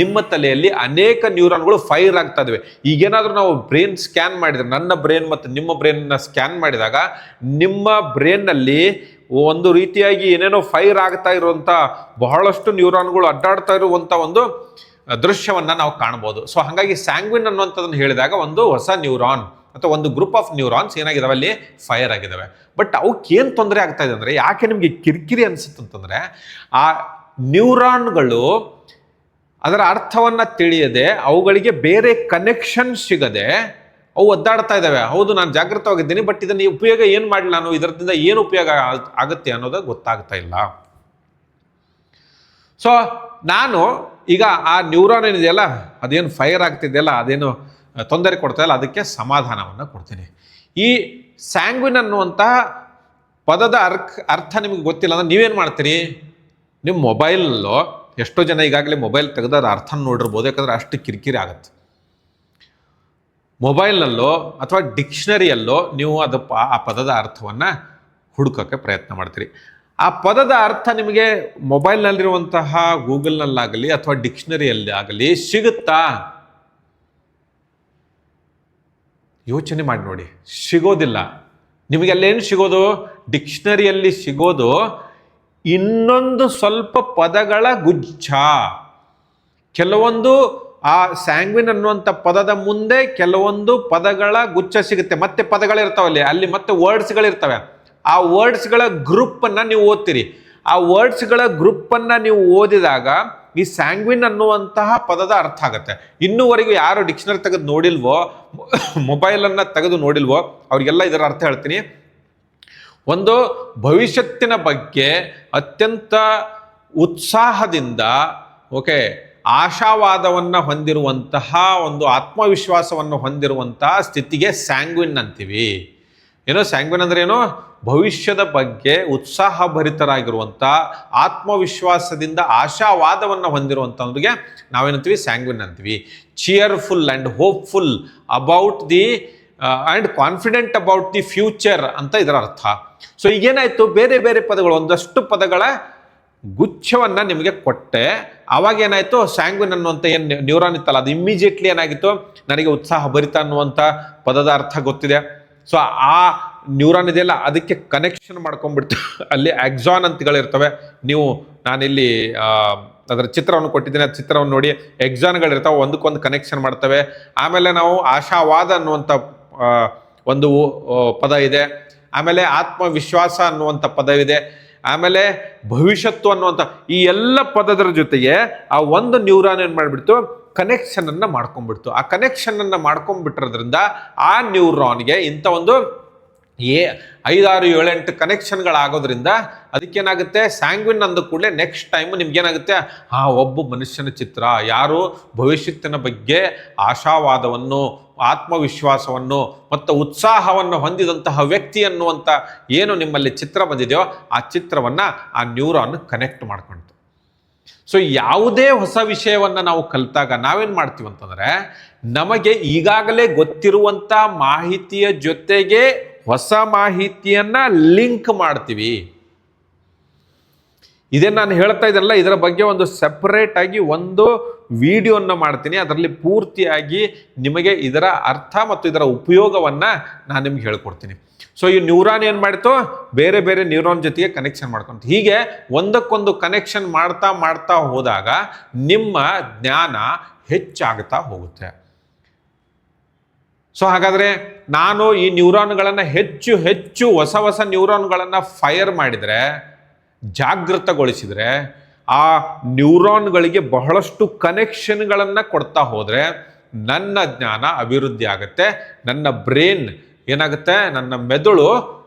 A: ನಿಮ್ಮ ತಲೆಯಲ್ಲಿ ಅನೇಕ ನ್ಯೂರಾನ್ಗಳು ಫೈರ್ ಆಗ್ತಾ ಇದಾವೆ. ಈಗೇನಾದರೂ ನಾವು ಬ್ರೈನ್ ಸ್ಕ್ಯಾನ್ ಮಾಡಿದ್ರೆ, ನನ್ನ ಬ್ರೈನ್ ಮತ್ತು ನಿಮ್ಮ ಬ್ರೈನ್ನ ಸ್ಕ್ಯಾನ್ ಮಾಡಿದಾಗ ನಿಮ್ಮ ಬ್ರೈನ್ನಲ್ಲಿ ಒಂದು ರೀತಿಯಾಗಿ ಏನೇನೋ ಫೈರ್ ಆಗ್ತಾ ಇರುವಂಥ ಬಹಳಷ್ಟು ನ್ಯೂರಾನ್ಗಳು ಅಡ್ಡಾಡ್ತಾ ಇರುವಂಥ ಒಂದು ದೃಶ್ಯವನ್ನು ನಾವು ಕಾಣ್ಬೋದು. ಸೊ ಹಾಗಾಗಿ ಸ್ಯಾಂಗ್ವಿನ್ ಅನ್ನುವಂಥದ್ದನ್ನು ಹೇಳಿದಾಗ ಒಂದು ಹೊಸ ನ್ಯೂರಾನ್ ಅಥವಾ ಒಂದು ಗ್ರೂಪ್ ಆಫ್ ನ್ಯೂರಾನ್ಸ್ ಏನಾಗಿದಾವೆ, ಅಲ್ಲಿ ಫೈರ್ ಆಗಿದ್ದಾವೆ. ಬಟ್ ಅವಕ್ಕೆ ಏನು ತೊಂದರೆ ಆಗ್ತಾ ಇದೆ ಅಂದರೆ, ಯಾಕೆ ನಿಮಗೆ ಕಿರಿಕಿರಿ ಅನಿಸುತ್ತಂತಂದರೆ, ಆ ನ್ಯೂರಾನ್ಗಳು ಅದರ ಅರ್ಥವನ್ನು ತಿಳಿಯದೆ, ಅವುಗಳಿಗೆ ಬೇರೆ ಕನೆಕ್ಷನ್ ಸಿಗದೆ ಅವು ಒದ್ದಾಡ್ತಾ ಇದ್ದಾವೆ. ಹೌದು, ನಾನು ಜಾಗೃತವಾಗಿದ್ದೀನಿ, ಬಟ್ ಇದನ್ನು ಉಪಯೋಗ ಏನು ಮಾಡಲಿ, ನಾನು ಇದರಿಂದ ಏನು ಉಪಯೋಗ ಆಗುತ್ತೆ ಅನ್ನೋದು ಗೊತ್ತಾಗ್ತಾ ಇಲ್ಲ. ಸೊ ನಾನು ಈಗ ಆ ನ್ಯೂರಾನ್ ಏನಿದೆಯಲ್ಲ, ಅದೇನು ಫೈರ್ ಆಗ್ತಿದೆಯಲ್ಲ, ಅದೇನು ತೊಂದರೆ ಕೊಡ್ತಾ ಇಲ್ಲ, ಅದಕ್ಕೆ ಸಮಾಧಾನವನ್ನು ಕೊಡ್ತೀನಿ. ಈ ಸ್ಯಾಂಗ್ವಿನ್ ಅನ್ನುವಂತಹ ಪದದ ಅರ್ಥ ನಿಮಗೆ ಗೊತ್ತಿಲ್ಲ ಅಂದ್ರೆ ನೀವೇನು ಮಾಡ್ತೀರಿ, ನಿಮ್ಮ ಮೊಬೈಲಲ್ಲೋ, ಎಷ್ಟೋ ಜನ ಈಗಾಗಲೇ ಮೊಬೈಲ್ ತೆಗೆದು ಅದರ ಅರ್ಥ ನೋಡಿರ್ಬೋದು, ಯಾಕಂದರೆ ಅಷ್ಟು ಕಿರಿಕಿರಿ ಆಗುತ್ತೆ. ಮೊಬೈಲ್ನಲ್ಲೋ ಅಥವಾ ಡಿಕ್ಷನರಿಯಲ್ಲೋ ನೀವು ಆ ಪದದ ಅರ್ಥವನ್ನು ಹುಡುಕೋಕ್ಕೆ ಪ್ರಯತ್ನ ಮಾಡ್ತೀರಿ. ಆ ಪದದ ಅರ್ಥ ನಿಮಗೆ ಮೊಬೈಲ್ನಲ್ಲಿರುವಂತಹ ಗೂಗಲ್ನಲ್ಲಾಗಲಿ ಅಥವಾ ಡಿಕ್ಷನರಿಯಲ್ಲಿ ಆಗಲಿ ಸಿಗುತ್ತಾ? ಯೋಚನೆ ಮಾಡಿ ನೋಡಿ, ಸಿಗೋದಿಲ್ಲ. ನಿಮಗೆ ಅಲ್ಲೇನು ಸಿಗೋದು, ಡಿಕ್ಷನರಿಯಲ್ಲಿ ಸಿಗೋದು ಇನ್ನೊಂದು ಸ್ವಲ್ಪ ಪದಗಳ ಗುಚ್ಛ. ಕೆಲವೊಂದು ಆ ಸ್ಯಾಂಗ್ವಿನ್ ಅನ್ನುವಂಥ ಪದದ ಮುಂದೆ ಕೆಲವೊಂದು ಪದಗಳ ಗುಚ್ಛ ಸಿಗುತ್ತೆ, ಮತ್ತೆ ಪದಗಳಿರ್ತಾವಲ್ಲಿ, ಅಲ್ಲಿ ಮತ್ತೆ ವರ್ಡ್ಸ್ಗಳಿರ್ತವೆ. ಆ ವರ್ಡ್ಸ್ಗಳ ಗ್ರೂಪನ್ನು ನೀವು ಓದ್ತೀರಿ. ಆ ವರ್ಡ್ಸ್ಗಳ ಗ್ರೂಪನ್ನು ನೀವು ಓದಿದಾಗ ಈ ಸ್ಯಾಂಗ್ವಿನ್ ಅನ್ನುವಂತಹ ಪದದ ಅರ್ಥ ಆಗುತ್ತೆ. ಇನ್ನೂವರೆಗೂ ಯಾರು ಡಿಕ್ಷನರಿ ತೆಗೆದು ನೋಡಿಲ್ವೋ, ಮೊಬೈಲನ್ನು ತೆಗೆದು ನೋಡಿಲ್ವೋ, ಅವರಿಗೆಲ್ಲ ಇದರ ಅರ್ಥ ಹೇಳ್ತೀನಿ. ಒಂದು ಭವಿಷ್ಯತ್ತಿನ ಬಗ್ಗೆ ಅತ್ಯಂತ ಉತ್ಸಾಹದಿಂದ ಆಶಾವಾದವನ್ನು ಹೊಂದಿರುವಂತಹ, ಒಂದು ಆತ್ಮವಿಶ್ವಾಸವನ್ನು ಹೊಂದಿರುವಂತಹ ಸ್ಥಿತಿಗೆ ಸ್ಯಾಂಗ್ವಿನ್ ಅಂತೀವಿ. ಏನೋ ಸ್ಯಾಂಗ್ವಿನ್ ಅಂದ್ರೆ ಏನೋ, ಭವಿಷ್ಯದ ಬಗ್ಗೆ ಉತ್ಸಾಹಭರಿತರಾಗಿರುವಂಥ, ಆತ್ಮವಿಶ್ವಾಸದಿಂದ ಆಶಾವಾದವನ್ನು ಹೊಂದಿರುವಂಥವ್ರಿಗೆ ನಾವೇನಂತೀವಿ, ಸ್ಯಾಂಗ್ವಿನ್ ಅಂತೀವಿ. Cheerful and hopeful about the and confident about the future ಅಂತ ಇದರ ಅರ್ಥ. ಸೊ ಈಗೇನಾಯಿತು, ಬೇರೆ ಬೇರೆ ಪದಗಳು, ಒಂದಷ್ಟು ಪದಗಳ ಗುಚ್ಛವನ್ನು ನಿಮಗೆ ಕೊಟ್ಟೆ. ಆವಾಗ ಏನಾಯಿತು, ಸ್ಯಾಂಗ್ವಿನ್ ಅನ್ನುವಂಥ ಏನು ನ್ಯೂರಾನ್ ಇತ್ತಲ್ಲ, ಅದು ಇಮ್ಮಿಡಿಯೇಟ್ಲಿ ಏನಾಗಿತ್ತು, ನನಗೆ ಉತ್ಸಾಹ ಭರಿತ ಅನ್ನುವಂಥ ಪದದ ಅರ್ಥ ಗೊತ್ತಿದೆ. ಸೊ ಆ ನ್ಯೂರಾನ್ ಇದೆಯಲ್ಲ, ಅದಕ್ಕೆ ಕನೆಕ್ಷನ್ ಮಾಡ್ಕೊಂಡ್ಬಿಡ್ತು. ಅಲ್ಲಿ ಆಕ್ಸಾನ್ ಅಂತಗಳಿರ್ತವೆ. ನಾನಿಲ್ಲಿ ಅದರ ಚಿತ್ರವನ್ನು ಕೊಟ್ಟಿದ್ದೀನಿ, ಆ ಚಿತ್ರವನ್ನು ನೋಡಿ. ಎಕ್ಸಾನ್ಗಳಿರ್ತಾವೆ, ಒಂದಕ್ಕೊಂದು ಕನೆಕ್ಷನ್ ಮಾಡ್ತವೆ. ಆಮೇಲೆ ನಾವು ಆಶಾವಾದ ಅನ್ನುವಂಥ ಒಂದು ಪದ ಇದೆ. ಆಮೇಲೆ ಆತ್ಮವಿಶ್ವಾಸ ಅನ್ನುವಂಥ ಪದವಿದೆ. ಆಮೇಲೆ ಭವಿಷ್ಯತ್ತು ಅನ್ನುವಂಥ ಈ ಎಲ್ಲ ಪದದ ಜೊತೆಗೆ ಆ ಒಂದು ನ್ಯೂರಾನ್ ಏನು ಮಾಡಿಬಿಡ್ತು, ಕನೆಕ್ಷನನ್ನು ಮಾಡ್ಕೊಂಡ್ಬಿಡ್ತು. ಆ ಕನೆಕ್ಷನನ್ನು ಮಾಡ್ಕೊಂಡ್ಬಿಟ್ಟಿರೋದ್ರಿಂದ ಆ ನ್ಯೂರಾನ್ಗೆ ಇಂಥ ಒಂದು 5, 6, 7, 8 ಕನೆಕ್ಷನ್ಗಳಾಗೋದ್ರಿಂದ ಅದಕ್ಕೇನಾಗುತ್ತೆ, ಸ್ಯಾಂಗ್ವಿನ್ ಅಂದ ಕೂಡಲೇ ನೆಕ್ಸ್ಟ್ ಟೈಮ್ ನಿಮ್ಗೇನಾಗುತ್ತೆ, ಒಬ್ಬ ಮನುಷ್ಯನ ಚಿತ್ರ, ಯಾರು ಭವಿಷ್ಯತ್ತಿನ ಬಗ್ಗೆ ಆಶಾವಾದವನ್ನು, ಆತ್ಮವಿಶ್ವಾಸವನ್ನು ಮತ್ತು ಉತ್ಸಾಹವನ್ನು ಹೊಂದಿದಂತಹ ವ್ಯಕ್ತಿ ಅನ್ನುವಂಥ ಏನು ನಿಮ್ಮಲ್ಲಿ ಚಿತ್ರ ಬಂದಿದೆಯೋ, ಆ ಚಿತ್ರವನ್ನು ಆ ನ್ಯೂರಾನ್ ಕನೆಕ್ಟ್ ಮಾಡ್ಕೊಳ್ತು. ಸೊ ಯಾವುದೇ ಹೊಸ ವಿಷಯವನ್ನು ನಾವು ಕಲಿತಾಗ ನಾವೇನು ಮಾಡ್ತೀವಿ ಅಂತಂದರೆ, ನಮಗೆ ಈಗಾಗಲೇ ಗೊತ್ತಿರುವಂಥ ಮಾಹಿತಿಯ ಜೊತೆಗೆ ಹೊಸ ಮಾಹಿತಿಯನ್ನು ಲಿಂಕ್ ಮಾಡ್ತೀವಿ. ಇದೇ ನಾನು ಹೇಳ್ತಾ ಇದ್ದಲ್ಲ, ಇದರ ಬಗ್ಗೆ ಒಂದು ಸೆಪರೇಟ್ ಆಗಿ ಒಂದು ವಿಡಿಯೋನ ಮಾಡ್ತೀನಿ. ಅದರಲ್ಲಿ ಪೂರ್ತಿಯಾಗಿ ನಿಮಗೆ ಇದರ ಅರ್ಥ ಮತ್ತು ಇದರ ಉಪಯೋಗವನ್ನು ನಾನು ನಿಮ್ಗೆ ಹೇಳ್ಕೊಡ್ತೀನಿ. ಸೊ ಈ ನ್ಯೂರಾನ್ ಏನು ಮಾಡ್ತು, ಬೇರೆ ಬೇರೆ ನ್ಯೂರಾನ್ ಜೊತೆಗೆ ಕನೆಕ್ಷನ್ ಮಾಡ್ಕೊಂತ, ಹೀಗೆ ಒಂದಕ್ಕೊಂದು ಕನೆಕ್ಷನ್ ಮಾಡ್ತಾ ಮಾಡ್ತಾ ಹೋದಾಗ ನಿಮ್ಮ ಜ್ಞಾನ ಹೆಚ್ಚಾಗ್ತಾ ಹೋಗುತ್ತೆ. ಸೊ ಹಾಗಾದರೆ ನಾನು ಈ ನ್ಯೂರಾನ್ಗಳನ್ನು ಹೆಚ್ಚು ಹೆಚ್ಚು ಹೊಸ ಹೊಸ ನ್ಯೂರಾನ್ಗಳನ್ನು ಫೈರ್ ಮಾಡಿದರೆ, ಜಾಗೃತಗೊಳಿಸಿದರೆ, ಆ ನ್ಯೂರಾನ್ಗಳಿಗೆ ಬಹಳಷ್ಟು ಕನೆಕ್ಷನ್ಗಳನ್ನು ಕೊಡ್ತಾ ಹೋದರೆ ನನ್ನ ಜ್ಞಾನ ಅಭಿವೃದ್ಧಿ ಆಗುತ್ತೆ. ನನ್ನ ಬ್ರೈನ್ ಏನಾಗುತ್ತೆ, ನನ್ನ ಮೆದುಳು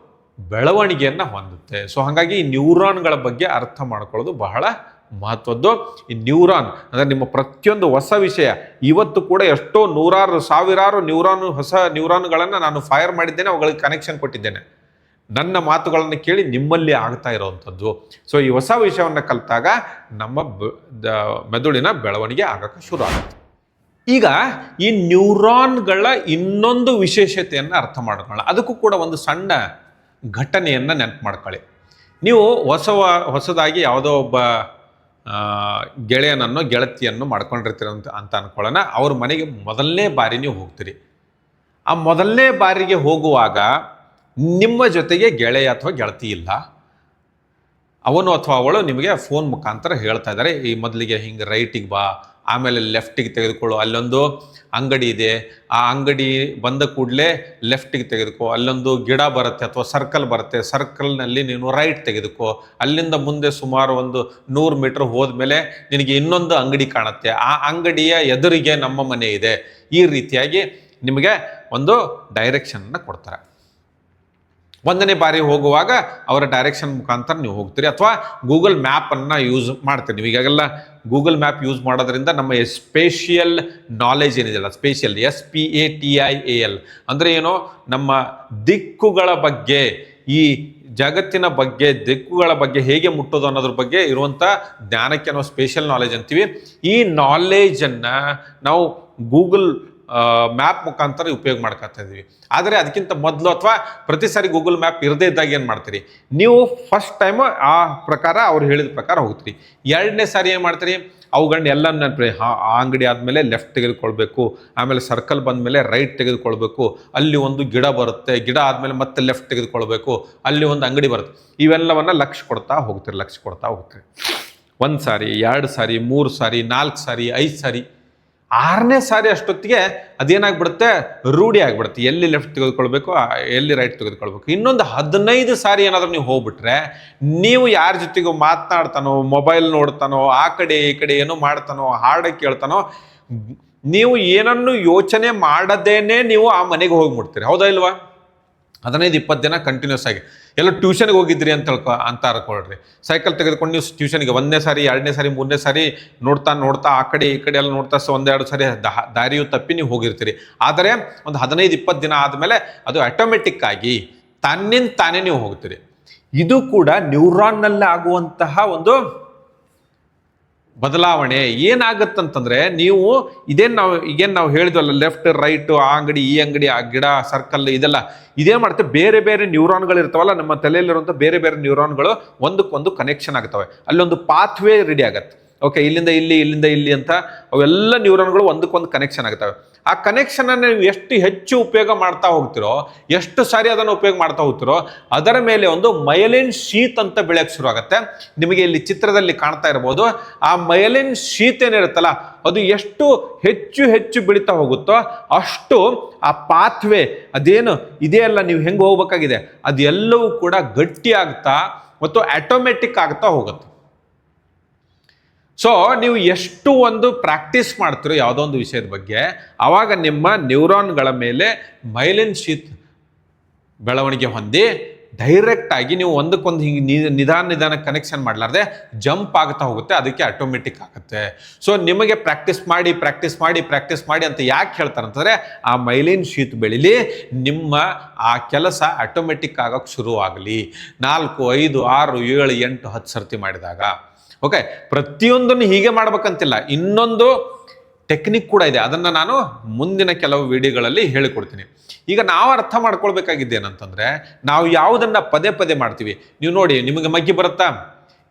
A: ಬೆಳವಣಿಗೆಯನ್ನು ಹೊಂದುತ್ತೆ. ಸೊ ಹಾಗಾಗಿ ಈ ನ್ಯೂರಾನ್ಗಳ ಬಗ್ಗೆ ಅರ್ಥ ಮಾಡ್ಕೊಳ್ಳೋದು ಬಹಳ ಮಹತ್ವದ್ದು. ಈ ನ್ಯೂರಾನ್ ಅಂದರೆ ನಿಮ್ಮ ಪ್ರತಿಯೊಂದು ಹೊಸ ವಿಷಯ, ಇವತ್ತು ಕೂಡ ಎಷ್ಟೋ ನೂರಾರು ಸಾವಿರಾರು ಹೊಸ ನ್ಯೂರಾನ್ಗಳನ್ನು ನಾನು ಫೈರ್ ಮಾಡಿದ್ದೇನೆ, ಅವುಗಳಿಗೆ ಕನೆಕ್ಷನ್ ಕೊಟ್ಟಿದ್ದೇನೆ. ನನ್ನ ಮಾತುಗಳನ್ನು ಕೇಳಿ ನಿಮ್ಮಲ್ಲಿ ಆಗ್ತಾ ಇರೋವಂಥದ್ದು. ಸೊ ಈ ಹೊಸ ವಿಷಯವನ್ನು ಕಲಿತಾಗ ನಮ್ಮ ಮೆದುಳಿನ ಬೆಳವಣಿಗೆ ಆಗಕ್ಕೆ ಶುರು ಆಗುತ್ತೆ. ಈಗ ಈ ನ್ಯೂರಾನ್ಗಳ ಇನ್ನೊಂದು ವಿಶೇಷತೆಯನ್ನು ಅರ್ಥ ಮಾಡ್ಕೊಳ್ಳೋಣ. ಅದಕ್ಕೂ ಕೂಡ ಒಂದು ಸಣ್ಣ ಘಟನೆಯನ್ನು ನೆನಪು ಮಾಡ್ಕೊಳ್ಳಿ. ನೀವು ಹೊಸದಾಗಿ ಯಾವುದೋ ಒಬ್ಬ ಗೆಳೆಯನನ್ನು ಗೆಳತಿಯನ್ನು ಮಾಡ್ಕೊಂಡಿರ್ತೀರ ಅಂತ ಅನ್ಕೊಳ್ಳೋಣ. ಅವ್ರ ಮನೆಗೆ ಮೊದಲನೇ ಬಾರಿ ನೀವು ಹೋಗ್ತೀರಿ. ಆ ಮೊದಲನೇ ಬಾರಿಗೆ ಹೋಗುವಾಗ ನಿಮ್ಮ ಜೊತೆಗೆ ಗೆಳೆಯ ಅಥವಾ ಗೆಳತಿ ಇಲ್ಲ. ಅವನು ಅಥವಾ ಅವಳು ನಿಮಗೆ ಫೋನ್ ಮುಖಾಂತರ ಹೇಳ್ತಾ ಇದ್ದಾರೆ, ಈ ಮೊದಲಿಗೆ ಹಿಂಗೆ ರೈಟಿಗೆ ಬಾ, ಆಮೇಲೆ ಲೆಫ್ಟಿಗೆ ತೆಗೆದುಕೊಳ್ಳು, ಅಲ್ಲೊಂದು ಅಂಗಡಿ ಇದೆ, ಆ ಅಂಗಡಿ ಬಂದ ಕೂಡಲೇ ಲೆಫ್ಟಿಗೆ ತೆಗೆದುಕೋ, ಅಲ್ಲೊಂದು ಗಿಡ ಬರುತ್ತೆ ಅಥವಾ ಸರ್ಕಲ್ ಬರುತ್ತೆ, ಸರ್ಕಲ್ನಲ್ಲಿ ನೀನು ರೈಟ್ ತೆಗೆದುಕೋ, ಅಲ್ಲಿಂದ ಮುಂದೆ ಸುಮಾರು ಒಂದು 100 ಮೀಟರ್ ಹೋದ್ಮೇಲೆ ನಿನಗೆ ಇನ್ನೊಂದು ಅಂಗಡಿ ಕಾಣುತ್ತೆ, ಆ ಅಂಗಡಿಯ ಎದುರಿಗೆ ನಮ್ಮ ಮನೆ ಇದೆ. ಈ ರೀತಿಯಾಗಿ ನಿಮಗೆ ಒಂದು ಡೈರೆಕ್ಷನನ್ನು ಕೊಡ್ತಾರೆ. ಒಂದನೇ ಬಾರಿ ಹೋಗುವಾಗ ಅವರ ಡೈರೆಕ್ಷನ್ ಮುಖಾಂತರ ನೀವು ಹೋಗ್ತೀರಿ, ಅಥವಾ ಗೂಗಲ್ ಮ್ಯಾಪನ್ನು ಯೂಸ್ ಮಾಡ್ತೀರಿ. ನೀವು ಈಗಾಗೆಲ್ಲ ಗೂಗಲ್ ಮ್ಯಾಪ್ ಯೂಸ್ ಮಾಡೋದ್ರಿಂದ ನಮ್ಮ ಸ್ಪೇಷಿಯಲ್ ನಾಲೆಜ್ ಏನಿದೆಯಲ್ಲ, ಸ್ಪೇಷಿಯಲ್ SPATIAL ಅಂದರೆ ಏನೋ ನಮ್ಮ ದಿಕ್ಕುಗಳ ಬಗ್ಗೆ, ಈ ಜಗತ್ತಿನ ಬಗ್ಗೆ, ದಿಕ್ಕುಗಳ ಬಗ್ಗೆ ಹೇಗೆ ಮುಟ್ಟೋದು ಅನ್ನೋದ್ರ ಬಗ್ಗೆ ಇರುವಂಥ ಜ್ಞಾನಕ್ಕೆ ನಾವು ಸ್ಪೇಷಿಯಲ್ ನಾಲೆಜ್ ಅಂತೀವಿ. ಈ ನಾಲೆಜನ್ನು ನಾವು ಗೂಗಲ್ ಮ್ಯಾಪ್ ಮುಖಾಂತರ ಉಪಯೋಗ ಮಾಡ್ಕೊತಾ ಇದ್ದೀವಿ. ಆದರೆ ಅದಕ್ಕಿಂತ ಮೊದಲು ಅಥವಾ ಪ್ರತಿ ಸಾರಿ ಗೂಗಲ್ ಮ್ಯಾಪ್ ಇರದೇ ಇದ್ದಾಗ ಏನು ಮಾಡ್ತೀರಿ, ನೀವು ಫಸ್ಟ್ ಟೈಮ್ ಆ ಪ್ರಕಾರ ಅವ್ರು ಹೇಳಿದ ಪ್ರಕಾರ ಹೋಗ್ತೀರಿ. ಎರಡನೇ ಸಾರಿ ಏನು ಮಾಡ್ತೀರಿ, ಅವುಗಳನ್ನ ಎಲ್ಲ ನೆನಪಿ, ಆ ಅಂಗಡಿ ಆದಮೇಲೆ ಲೆಫ್ಟ್ ತೆಗೆದುಕೊಳ್ಬೇಕು, ಆಮೇಲೆ ಸರ್ಕಲ್ ಬಂದಮೇಲೆ ರೈಟ್ ತೆಗೆದುಕೊಳ್ಬೇಕು, ಅಲ್ಲಿ ಒಂದು ಗಿಡ ಬರುತ್ತೆ, ಗಿಡ ಆದಮೇಲೆ ಮತ್ತೆ ಲೆಫ್ಟ್ ತೆಗೆದುಕೊಳ್ಬೇಕು, ಅಲ್ಲಿ ಒಂದು ಅಂಗಡಿ ಬರುತ್ತೆ. ಇವೆಲ್ಲವನ್ನು ಲಕ್ಷ್ಯ ಕೊಡ್ತಾ ಹೋಗ್ತೀರಿ. 1 ಸಾರಿ, 2 ಸಾರಿ, 3 ಸಾರಿ, 4 ಸಾರಿ, 5 ಸಾರಿ, 6ನೇ ಸಾರಿ ಅಷ್ಟೊತ್ತಿಗೆ ಅದೇನಾಗ್ಬಿಡುತ್ತೆ, ರೂಢಿ ಆಗಿಬಿಡುತ್ತೆ. ಎಲ್ಲಿ ಲೆಫ್ಟ್ ತೆಗೆದುಕೊಳ್ಬೇಕು, ಎಲ್ಲಿ ರೈಟ್ ತೆಗೆದುಕೊಳ್ಬೇಕು. ಇನ್ನೊಂದು 15 ಸಾರಿ ಏನಾದರೂ ನೀವು ಹೋಗ್ಬಿಟ್ರೆ, ನೀವು ಯಾರ ಜೊತೆಗೂ ಮಾತನಾಡ್ತಾನೋ, ಮೊಬೈಲ್ ನೋಡ್ತಾನೋ, ಆ ಕಡೆ ಈ ಕಡೆ ಏನೋ ಮಾಡ್ತಾನೋ, ಹಾಡು ಕೇಳ್ತಾನೋ, ನೀವು ಏನನ್ನು ಯೋಚನೆ ಮಾಡದೇನೆ ನೀವು ಆ ಮನೆಗೆ ಹೋಗ್ಬಿಡ್ತೀರಿ. ಹೌದಾ ಇಲ್ವಾ? 15-20 ದಿನ ಕಂಟಿನ್ಯೂಸ್ ಆಗಿ. ಎಲ್ಲ ಟ್ಯೂಷನ್ಗೆ ಹೋಗಿದ್ರಿ ಅಂತ ಅನ್ಕೊಳ್ರಿ. ಸೈಕಲ್ ತೆಗೆದುಕೊಂಡು ನೀವು ಟ್ಯೂಷನ್ಗೆ 1ನೇ ಸಾರಿ, 2ನೇ ಸಾರಿ, 3ನೇ ಸಾರಿ ನೋಡ್ತಾ ಆ ಕಡೆ ಈ ಕಡೆ ಎಲ್ಲ ನೋಡ್ತಾ 1-2 ಸಾರಿ ದಾರಿಯು ತಪ್ಪಿ ನೀವು ಹೋಗಿರ್ತೀರಿ. ಆದರೆ ಒಂದು 15-20 ದಿನ ಆದಮೇಲೆ ಅದು ಆಟೋಮೆಟಿಕ್ ಆಗಿ ತನ್ನಿಂದ ತಾನೇ ನೀವು ಹೋಗ್ತೀರಿ. ಇದು ಕೂಡ ನ್ಯೂರಾನ್ನಲ್ಲಿ ಆಗುವಂತಹ ಒಂದು ಬದಲಾವಣೆ. ಏನಾಗುತ್ತಂತಂದ್ರೆ, ನೀವು ಈಗೇನು ನಾವು ಹೇಳಿದ್ವಲ್ಲ, ಲೆಫ್ಟ್ ರೈಟ್, ಆ ಅಂಗಡಿ ಈ ಅಂಗಡಿ, ಆ ಗಿಡ ಸರ್ಕಲ್, ಇದೆಲ್ಲ ಇದೇ ಮಾಡುತ್ತೆ. ಬೇರೆ ಬೇರೆ ನ್ಯೂರಾನ್ಗಳು ಇರ್ತಾವಲ್ಲ, ನಮ್ಮ ತಲೆಯಲ್ಲಿರುವಂಥ ಬೇರೆ ಬೇರೆ ನ್ಯೂರಾನ್ಗಳು ಒಂದಕ್ಕೊಂದು ಕನೆಕ್ಷನ್ ಆಗ್ತವೆ. ಅಲ್ಲೊಂದು ಪಾತ್ವೇ ರೆಡಿ ಆಗತ್ತೆ. ಓಕೆ, ಇಲ್ಲಿಂದ ಇಲ್ಲಿ ಅಂತ ಅವೆಲ್ಲ ನ್ಯೂರಾನ್ಗಳು ಒಂದಕ್ಕೊಂದು ಕನೆಕ್ಷನ್ ಆಗ್ತವೆ. ಆ ಕನೆಕ್ಷನ್ ಅನ್ನು ನೀವು ಎಷ್ಟು ಹೆಚ್ಚು ಉಪಯೋಗ ಮಾಡ್ತಾ ಹೋಗ್ತಿರೋ, ಎಷ್ಟು ಸಾರಿ ಅದನ್ನು ಉಪಯೋಗ ಮಾಡ್ತಾ ಹೋಗ್ತಿರೋ, ಅದರ ಮೇಲೆ ಒಂದು ಮಯಲಿನ್ ಶೀತ್ ಅಂತ ಬೆಳೆಯಕ್ಕೆ ಶುರು ಆಗುತ್ತೆ. ನಿಮಗೆ ಇಲ್ಲಿ ಚಿತ್ರದಲ್ಲಿ ಕಾಣ್ತಾ ಇರ್ಬೋದು. ಆ ಮಯಲಿನ್ ಶೀತ್ ಏನಿರುತ್ತಲ್ಲ, ಅದು ಎಷ್ಟು ಹೆಚ್ಚು ಬೆಳೀತಾ ಹೋಗುತ್ತೋ ಅಷ್ಟು ಆ ಪಾತ್ವೆ ಅದೇನು ಇದೆಯಲ್ಲ, ನೀವು ಹೆಂಗೆ ಹೋಗ್ಬೇಕಾಗಿದೆ, ಅದೆಲ್ಲವೂ ಕೂಡ ಗಟ್ಟಿ ಆಗ್ತಾ ಮತ್ತು ಆಟೋಮೆಟಿಕ್ ಆಗ್ತಾ ಹೋಗುತ್ತೆ. ಸೊ ನೀವು ಎಷ್ಟು ಒಂದು ಪ್ರಾಕ್ಟೀಸ್ ಮಾಡ್ತೀರೋ ಯಾವುದೋ ಒಂದು ವಿಷಯದ ಬಗ್ಗೆ, ಆವಾಗ ನಿಮ್ಮ ನ್ಯೂರಾನ್ಗಳ ಮೇಲೆ ಮೈಲಿನ್ ಶೀತ್ ಬೆಳವಣಿಗೆ ಹೊಂದಿ ಡೈರೆಕ್ಟ್ ಆಗಿ ನೀವು ಒಂದಕ್ಕೊಂದು ಹಿಂಗೆ ನಿಧಾನ ಕನೆಕ್ಷನ್ ಮಾಡಲಾರ್ದೆ ಜಂಪ್ ಆಗ್ತಾ ಹೋಗುತ್ತೆ. ಅದಕ್ಕೆ ಆಟೋಮೆಟಿಕ್ ಆಗುತ್ತೆ. ಸೊ ನಿಮಗೆ ಪ್ರಾಕ್ಟೀಸ್ ಮಾಡಿ ಅಂತ ಯಾಕೆ ಹೇಳ್ತಾರೆ ಅಂತಂದರೆ, ಆ ಮೈಲಿನ್ ಶೀತ್ ಬೆಳೀಲಿ, ನಿಮ್ಮ ಆ ಕೆಲಸ ಆಟೋಮೆಟಿಕ್ ಆಗೋಕ್ಕೆ ಶುರು ಆಗಲಿ. 4, 5, 6, 7, 8, 10 ಸರ್ತಿ ಮಾಡಿದಾಗ. ಓಕೆ, ಪ್ರತಿಯೊಂದನ್ನು ಹೀಗೆ ಮಾಡ್ಬೇಕಂತಿಲ್ಲ. ಇನ್ನೊಂದು ಟೆಕ್ನಿಕ್ ಕೂಡ ಇದೆ, ಅದನ್ನು ನಾನು ಮುಂದಿನ ಕೆಲವು ವಿಡಿಯೋಗಳಲ್ಲಿ ಹೇಳಿಕೊಡ್ತೀನಿ. ಈಗ ನಾವು ಅರ್ಥ ಮಾಡ್ಕೊಳ್ಬೇಕಾಗಿದ್ದೇನಂತಂದ್ರೆ, ನಾವು ಯಾವುದನ್ನ ಪದೇ ಮಾಡ್ತೀವಿ. ನೀವು ನೋಡಿ, ನಿಮಗೆ ಮಗ್ಗಿ ಬರುತ್ತಾ?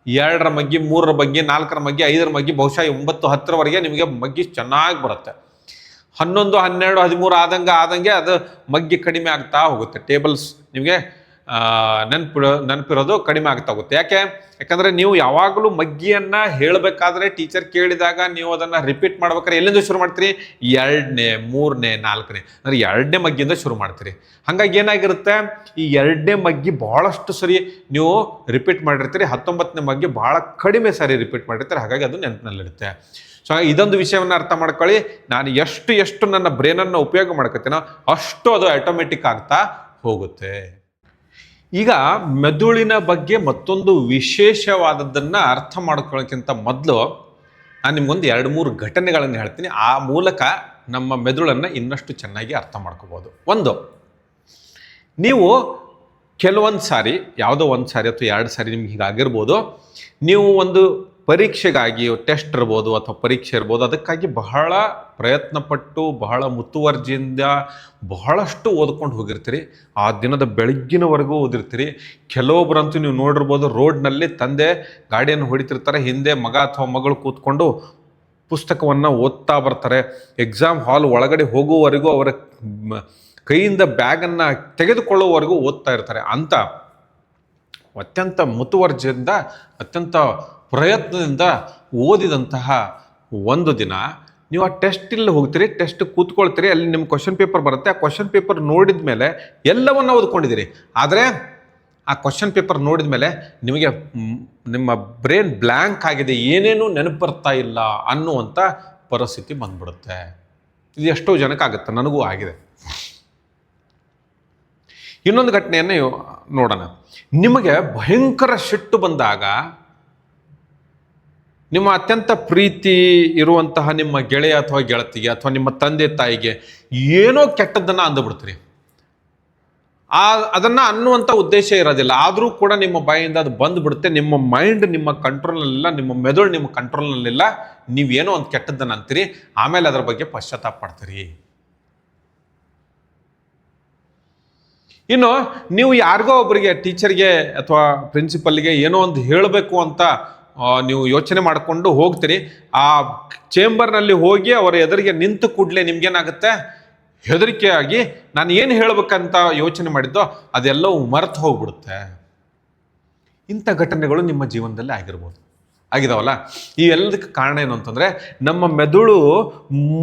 A: 2ರ ಮಗ್ಗಿ, 3ರ ಮಗ್ಗಿ, 4ರ ಮಗ್ಗಿ, 5ರ ಮಗ್ಗಿ, ಬಹುಶಃ 9, 10ರವರೆಗೆ ನಿಮಗೆ ಮಗ್ಗಿ ಚೆನ್ನಾಗಿ ಬರುತ್ತೆ. 11, 12, 13 ಆದಂಗೆ ಅದು ಮಗ್ಗಿ ಕಡಿಮೆ ಆಗ್ತಾ ಹೋಗುತ್ತೆ. ಟೇಬಲ್ಸ್ ನಿಮಗೆ ನೆನಪಿರೋದು ಕಡಿಮೆ ಆಗ್ತಾ ಹೋಗುತ್ತೆ. ಯಾಕಂದ್ರೆ ನೀವು ಯಾವಾಗಲೂ ಮಗ್ಗಿಯನ್ನ ಹೇಳಬೇಕಾದ್ರೆ, ಟೀಚರ್ ಕೇಳಿದಾಗ ನೀವು ಅದನ್ನ ರಿಪೀಟ್ ಮಾಡ್ಬೇಕಾದ್ರೆ ಎಲ್ಲಿಂದ ಶುರು ಮಾಡ್ತೀರಿ? 2ನೇ, 3ನೇ, 4ನೇ ಅಂದ್ರೆ 2ನೇ ಮಗ್ಗಿಯಿಂದ ಶುರು ಮಾಡ್ತೀರಿ. ಹಾಗಾಗಿ ಏನಾಗಿರುತ್ತೆ, ಈ 2ನೇ ಮಗ್ಗಿ ಬಹಳಷ್ಟು ಸರಿ ನೀವು ರಿಪೀಟ್ ಮಾಡಿರ್ತೀರಿ, 19ನೇ ಮಗ್ಗಿ ಬಹಳ ಕಡಿಮೆ ಸಾರಿ ರಿಪೀಟ್ ಮಾಡಿರ್ತೀರಿ. ಹಾಗಾಗಿ ಅದು ನೆನಪಿನಲ್ಲಿರುತ್ತೆ. ಸೊ ಇದೊಂದು ವಿಷಯವನ್ನು ಅರ್ಥ ಮಾಡ್ಕೊಳ್ಳಿ. ನಾನು ಎಷ್ಟು ನನ್ನ ಬ್ರೈನನ್ನು ಉಪಯೋಗ ಮಾಡ್ಕೊತೀನೋ ಅಷ್ಟು ಅದು ಆಟೋಮೆಟಿಕ್ ಆಗ್ತಾ ಹೋಗುತ್ತೆ. ಈಗ ಮೆದುಳಿನ ಬಗ್ಗೆ ಮತ್ತೊಂದು ವಿಶೇಷವಾದದ್ದನ್ನು ಅರ್ಥ ಮಾಡ್ಕೊಳ್ಳೋಕ್ಕಿಂತ ಮೊದಲು ನಾನು ನಿಮ್ಗೊಂದು 2-3 ಘಟನೆಗಳನ್ನು ಹೇಳ್ತೀನಿ. ಆ ಮೂಲಕ ನಮ್ಮ ಮೆದುಳನ್ನು ಇನ್ನಷ್ಟು ಚೆನ್ನಾಗಿ ಅರ್ಥ ಮಾಡ್ಕೋಬೋದು. ಒಂದು, ನೀವು ಕೆಲವೊಂದು ಸಾರಿ, ಯಾವುದೋ ಒಂದು ಸಾರಿ ಅಥವಾ 2 ಸಾರಿ ನಿಮ್ಗೆ ಹೀಗಾಗಿರ್ಬೋದು, ನೀವು ಒಂದು ಪರೀಕ್ಷೆಗಾಗಿ, ಟೆಸ್ಟ್ ಇರ್ಬೋದು ಅಥವಾ ಪರೀಕ್ಷೆ ಇರ್ಬೋದು, ಅದಕ್ಕಾಗಿ ಬಹಳ ಪ್ರಯತ್ನಪಟ್ಟು ಬಹಳ ಮುತುವರ್ಜಿಯಿಂದ ಬಹಳಷ್ಟು ಓದ್ಕೊಂಡು ಹೋಗಿರ್ತೀರಿ. ಆ ದಿನದ ಬೆಳಗ್ಗಿನವರೆಗೂ ಓದಿರ್ತೀರಿ. ಕೆಲವೊಬ್ಬರಂತೂ ನೀವು ನೋಡಿರ್ಬೋದು, ರೋಡ್ನಲ್ಲಿ ತಂದೆ ಗಾಡಿಯನ್ನು ಹೊಡಿತಿರ್ತಾರೆ, ಹಿಂದೆ ಮಗ ಅಥವಾ ಮಗಳು ಕೂತ್ಕೊಂಡು ಪುಸ್ತಕವನ್ನು ಓದ್ತಾ ಬರ್ತಾರೆ. ಎಕ್ಸಾಮ್ ಹಾಲ್ ಒಳಗಡೆ ಹೋಗುವವರೆಗೂ ಅವರ ಕೈಯಿಂದ ಬ್ಯಾಗನ್ನು ತೆಗೆದುಕೊಳ್ಳುವವರೆಗೂ ಓದ್ತಾ ಇರ್ತಾರೆ. ಅಂತ ಅತ್ಯಂತ ಮುತುವರ್ಜಿಯಿಂದ, ಅತ್ಯಂತ ಪ್ರಯತ್ನದಿಂದ ಓದಿದಂತಹ ಒಂದು ದಿನ ನೀವು ಆ ಟೆಸ್ಟಿಲ್ಲಿ ಹೋಗ್ತೀರಿ, ಟೆಸ್ಟ್ ಕೂತ್ಕೊಳ್ತೀರಿ, ಅಲ್ಲಿ ನಿಮ್ಮ ಕ್ವಶನ್ ಪೇಪರ್ ಬರುತ್ತೆ. ಆ ಕ್ವಶನ್ ಪೇಪರ್ ನೋಡಿದ ಮೇಲೆ ಎಲ್ಲವನ್ನ ಓದ್ಕೊಂಡಿದ್ದೀರಿ. ಆದರೆ ಆ ಕ್ವಶನ್ ಪೇಪರ್ ನೋಡಿದ ಮೇಲೆ ನಿಮಗೆ ನಿಮ್ಮ ಬ್ರೈನ್ ಬ್ಲ್ಯಾಂಕ್ ಆಗಿದೆ, ಏನೇನೂ ನೆನಪು ಬರ್ತಾ ಇಲ್ಲ ಅನ್ನುವಂಥ ಪರಿಸ್ಥಿತಿ ಬಂದ್ಬಿಡುತ್ತೆ. ಇದು ಎಷ್ಟೋ ಜನಕ್ಕಾಗುತ್ತೆ, ನನಗೂ ಆಗಿದೆ. ಇನ್ನೊಂದು ಘಟನೆಯನ್ನು ನೋಡೋಣ. ನಿಮಗೆ ಭಯಂಕರ ಸಿಟ್ಟು ಬಂದಾಗ ನಿಮ್ಮ ಅತ್ಯಂತ ಪ್ರೀತಿ ಇರುವಂತಹ ನಿಮ್ಮ ಗೆಳೆಯ ಅಥವಾ ಗೆಳತಿಗೆ ಅಥವಾ ನಿಮ್ಮ ತಂದೆ ತಾಯಿಗೆ ಏನೋ ಕೆಟ್ಟದ್ದನ್ನು ಅಂದುಬಿಡ್ತೀರಿ. ಅದನ್ನು ಅನ್ನುವಂಥ ಉದ್ದೇಶ ಇರೋದಿಲ್ಲ, ಆದರೂ ಕೂಡ ನಿಮ್ಮ ಬಾಯಿಂದ ಅದು ಬಂದುಬಿಡುತ್ತೆ. ನಿಮ್ಮ ಮೈಂಡ್ ನಿಮ್ಮ ಕಂಟ್ರೋಲ್ನಲ್ಲಿಲ್ಲ, ನಿಮ್ಮ ಮೆದುಳು ನಿಮ್ಮ ಕಂಟ್ರೋಲ್ನಲ್ಲಿಲ್ಲ. ನೀವೇನೋ ಒಂದು ಕೆಟ್ಟದ್ದನ್ನು ಅಂತೀರಿ, ಆಮೇಲೆ ಅದರ ಬಗ್ಗೆ ಪಶ್ಚಾತ್ತಾಪ ಪಡ್ತೀರಿ. ಇನ್ನು ನೀವು ಯಾರಿಗೋ ಒಬ್ಬರಿಗೆ, ಟೀಚರ್ಗೆ ಅಥವಾ ಪ್ರಿನ್ಸಿಪಲ್ಗೆ ಏನೋ ಒಂದು ಹೇಳಬೇಕು ಅಂತ ನೀವು ಯೋಚನೆ ಮಾಡಿಕೊಂಡು ಹೋಗ್ತೀರಿ. ಆ ಚೇಂಬರ್ನಲ್ಲಿ ಹೋಗಿ ಅವರ ಎದುರಿಗೆ ನಿಂತು ಕೂಡಲೇ ನಿಮ್ಗೇನಾಗುತ್ತೆ, ಹೆದರಿಕೆಯಾಗಿ ನಾನು ಏನು ಹೇಳಬೇಕಂತ ಯೋಚನೆ ಮಾಡಿದ್ದೋ ಅದೆಲ್ಲವೂ ಮರೆತು ಹೋಗ್ಬಿಡುತ್ತೆ. ಇಂಥ ಘಟನೆಗಳು ನಿಮ್ಮ ಜೀವನದಲ್ಲಿ ಆಗಿದಾವಲ್ಲ. ಇವೆಲ್ಲದಕ್ಕೆ ಕಾರಣ ಏನು ಅಂತಂದರೆ, ನಮ್ಮ ಮೆದುಳು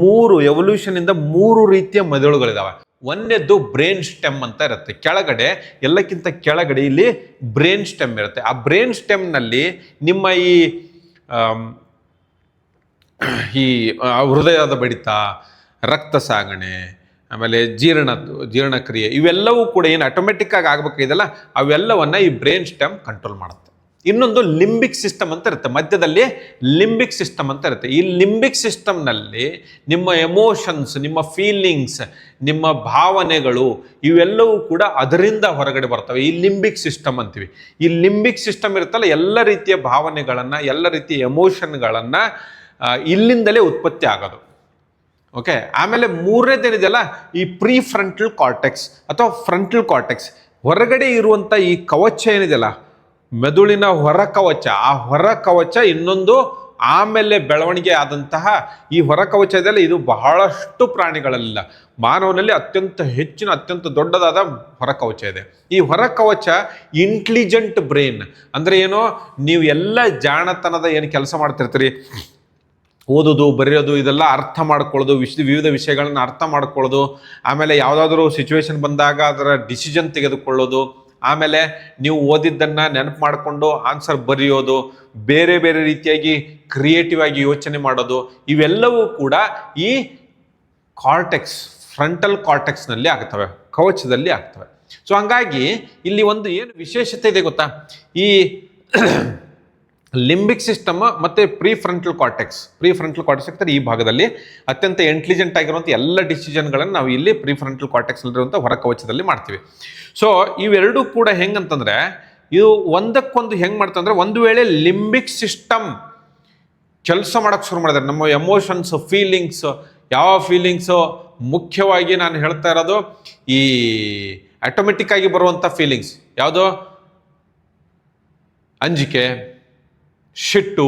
A: 3 ಎವಲ್ಯೂಷನಿಂದ 3 ರೀತಿಯ ಮೆದುಳುಗಳಿದಾವೆ. ಒಂದನೇದ್ದು ಬ್ರೈನ್ ಸ್ಟೆಮ್ ಅಂತ ಇರುತ್ತೆ. ಕೆಳಗಡೆ, ಎಲ್ಲಕ್ಕಿಂತ ಕೆಳಗಡೆ ಇಲ್ಲಿ ಬ್ರೈನ್ ಸ್ಟೆಮ್ ಇರುತ್ತೆ. ಆ ಬ್ರೈನ್ ಸ್ಟೆಮ್ನಲ್ಲಿ ನಿಮ್ಮ ಈ ಹೃದಯದ ಬಡಿತ, ರಕ್ತ ಸಾಗಣೆ, ಆಮೇಲೆ ಜೀರ್ಣಕ್ರಿಯೆ, ಇವೆಲ್ಲವೂ ಕೂಡ ಏನು ಆಟೋಮೆಟಿಕ್ ಆಗಿ ಆಗಬೇಕಾಗಿದೆಯಲ್ಲ, ಅವೆಲ್ಲವನ್ನ ಈ ಬ್ರೈನ್ ಸ್ಟೆಮ್ ಕಂಟ್ರೋಲ್ ಮಾಡುತ್ತೆ. ಇನ್ನೊಂದು ಲಿಂಬಿಕ್ ಸಿಸ್ಟಮ್ ಅಂತ ಇರುತ್ತೆ, ಮಧ್ಯದಲ್ಲಿ ಲಿಂಬಿಕ್ ಸಿಸ್ಟಮ್ ಅಂತ ಇರುತ್ತೆ. ಈ ಲಿಂಬಿಕ್ ಸಿಸ್ಟಮ್ನಲ್ಲಿ ನಿಮ್ಮ ಎಮೋಷನ್ಸ್, ನಿಮ್ಮ ಫೀಲಿಂಗ್ಸ್, ನಿಮ್ಮ ಭಾವನೆಗಳು ಇವೆಲ್ಲವೂ ಕೂಡ ಅದರಿಂದ ಹೊರಗಡೆ ಬರ್ತವೆ. ಈ ಲಿಂಬಿಕ್ ಸಿಸ್ಟಮ್ ಅಂತೀವಿ. ಈ ಲಿಂಬಿಕ್ ಸಿಸ್ಟಮ್ ಇರುತ್ತಲ್ಲ, ಎಲ್ಲ ರೀತಿಯ ಭಾವನೆಗಳನ್ನು, ಎಲ್ಲ ರೀತಿಯ ಎಮೋಷನ್ಗಳನ್ನು ಇಲ್ಲಿಂದಲೇ ಉತ್ಪತ್ತಿ ಆಗೋದು. ಓಕೆ. ಆಮೇಲೆ 3ನೇದೇನಿದೆಯಲ್ಲ, ಈ ಪ್ರೀ ಫ್ರಂಟಲ್ ಕಾರ್ಟೆಕ್ಸ್ ಅಥವಾ ಫ್ರಂಟಲ್ ಕಾರ್ಟೆಕ್ಸ್, ಹೊರಗಡೆ ಇರುವಂಥ ಈ ಕವಚ ಏನಿದೆಯಲ್ಲ, ಮೆದುಳಿನ ಹೊರ ಕವಚ, ಆ ಹೊರ ಕವಚ ಇನ್ನೊಂದು ಆಮೇಲೆ ಬೆಳವಣಿಗೆ ಆದಂತಹ ಈ ಹೊರ ಕವಚ ಇದೆಯಲ್ಲ, ಇದು ಬಹಳಷ್ಟು ಪ್ರಾಣಿಗಳಲ್ಲ, ಮಾನವನಲ್ಲಿ ಅತ್ಯಂತ ದೊಡ್ಡದಾದ ಹೊರ ಕವಚ ಇದೆ. ಈ ಹೊರ ಕವಚ ಇಂಟೆಲಿಜೆಂಟ್ ಬ್ರೈನ್ ಅಂದರೆ ಏನೋ, ನೀವು ಎಲ್ಲ ಜಾಣತನದ ಏನು ಕೆಲಸ ಮಾಡ್ತಿರ್ತೀರಿ, ಓದೋದು, ಬರೆಯೋದು, ಇದೆಲ್ಲ ಅರ್ಥ ಮಾಡ್ಕೊಳ್ಳೋದು, ವಿವಿಧ ವಿಷಯಗಳನ್ನು ಅರ್ಥ ಮಾಡ್ಕೊಳ್ಳೋದು, ಆಮೇಲೆ ಯಾವುದಾದ್ರೂ ಸಿಚುವೇಶನ್ ಬಂದಾಗ ಅದರ ಡಿಸಿಷನ್ ತೆಗೆದುಕೊಳ್ಳೋದು, ಆಮೇಲೆ ನೀವು ಓದಿದ್ದನ್ನು ನೆನಪು ಮಾಡಿಕೊಂಡು ಆನ್ಸರ್ ಬರೆಯೋದು, ಬೇರೆ ಬೇರೆ ರೀತಿಯಾಗಿ ಕ್ರಿಯೇಟಿವ್ ಆಗಿ ಯೋಚನೆ ಮಾಡೋದು, ಇವೆಲ್ಲವೂ ಕೂಡ ಈ ಕಾರ್ಟೆಕ್ಸ್, ಫ್ರಂಟಲ್ ಕಾರ್ಟೆಕ್ಸ್ನಲ್ಲಿ ಆಗ್ತವೆ, ಕವಚದಲ್ಲಿ ಆಗ್ತವೆ. ಸೊ ಹಂಗಾಗಿ ಇಲ್ಲಿ ಒಂದು ಏನು ವಿಶೇಷತೆ ಇದೆ ಗೊತ್ತಾ, ಈ ಲಿಂಬಿಕ್ ಸಿಸ್ಟಮ್ ಮತ್ತು ಪ್ರೀ ಫ್ರಂಟಲ್ ಕಾರ್ಟೆಕ್ಸ್ ಈ ಭಾಗದಲ್ಲಿ ಅತ್ಯಂತ ಇಂಟೆಲಿಜೆಂಟ್ ಆಗಿರುವಂಥ ಎಲ್ಲ ಡಿಸಿಷನ್ಗಳನ್ನು ನಾವು ಇಲ್ಲಿ ಪ್ರೀ ಫ್ರಂಟಲ್ ಕಾರ್ಟೆಕ್ಸ್ನಲ್ಲಿರುವಂಥ ಹೊರ ಕವಚದಲ್ಲಿ ಮಾಡ್ತೀವಿ. ಸೊ ಇವೆರಡೂ ಕೂಡ ಹೆಂಗಂತಂದರೆ, ಇದು ಒಂದಕ್ಕೊಂದು ಹೆಂಗೆ ಮಾಡ್ತಂದ್ರೆ, ಒಂದು ವೇಳೆ ಲಿಂಬಿಕ್ ಸಿಸ್ಟಮ್ ಕೆಲಸ ಮಾಡೋಕ್ಕೆ ಶುರು ಮಾಡಿದ್ರೆ, ನಮ್ಮ ಎಮೋಷನ್ಸ್, ಯಾವ ಫೀಲಿಂಗ್ಸು ಮುಖ್ಯವಾಗಿ ನಾನು ಹೇಳ್ತಾ ಇರೋದು ಈ ಆಟೋಮೆಟಿಕ್ ಆಗಿ ಬರುವಂಥ ಫೀಲಿಂಗ್ಸ್ ಯಾವುದೋ, ಅಂಜಿಕೆ, ಸಿಟ್ಟು,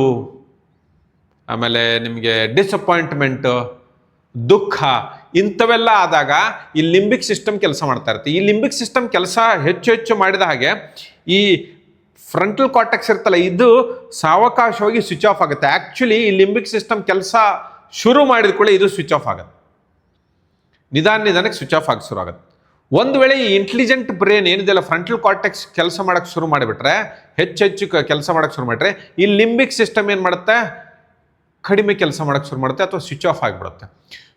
A: ಆಮೇಲೆ ನಿಮಗೆ ಡಿಸಪಾಯಿಂಟ್ಮೆಂಟ್, ದುಃಖ, ಇಂಥವೆಲ್ಲ ಆದಾಗ ಈ ಲಿಂಬಿಕ್ ಸಿಸ್ಟಮ್ ಕೆಲಸ ಮಾಡ್ತಾ ಇರುತ್ತೆ. ಈ ಲಿಂಬಿಕ್ ಸಿಸ್ಟಮ್ ಕೆಲಸ ಹೆಚ್ಚು ಮಾಡಿದ ಹಾಗೆ ಈ ಫ್ರಂಟಲ್ ಕಾರ್ಟೆಕ್ಸ್ ಇರ್ತಲ್ಲ, ಇದು ಸಾವಕಾಶವಾಗಿ ಸ್ವಿಚ್ ಆಫ್ ಆಗುತ್ತೆ. ಆ್ಯಕ್ಚುಲಿ ಈ ಲಿಂಬಿಕ್ ಸಿಸ್ಟಮ್ ಕೆಲಸ ಶುರು ಮಾಡಿದ ಕೂಡ ಇದು ಸ್ವಿಚ್ ಆಫ್ ಆಗುತ್ತೆ, ನಿಧಾನಕ್ಕೆ ಸ್ವಿಚ್ ಆಫ್ ಆಗಿ ಶುರು ಆಗುತ್ತೆ. ಒಂದು ವೇಳೆ ಈ ಇಂಟೆಲಿಜೆಂಟ್ ಬ್ರೈನ್ ಏನಿದೆಯಲ್ಲ, ಫ್ರಂಟಲ್ ಕಾರ್ಟೆಕ್ಸ್ ಕೆಲಸ ಮಾಡೋಕ್ಕೆ ಶುರು ಮಾಡಿಬಿಟ್ರೆ, ಹೆಚ್ಚು ಕೆಲಸ ಮಾಡೋಕ್ಕೆ ಶುರು ಮಾಡಿದ್ರೆ, ಈ ಲಿಂಬಿಕ್ ಸಿಸ್ಟಮ್ ಏನು ಮಾಡುತ್ತೆ, ಕಡಿಮೆ ಕೆಲಸ ಮಾಡೋಕ್ಕೆ ಶುರು ಮಾಡುತ್ತೆ ಅಥವಾ ಸ್ವಿಚ್ ಆಫ್ ಆಗಿಬಿಡುತ್ತೆ.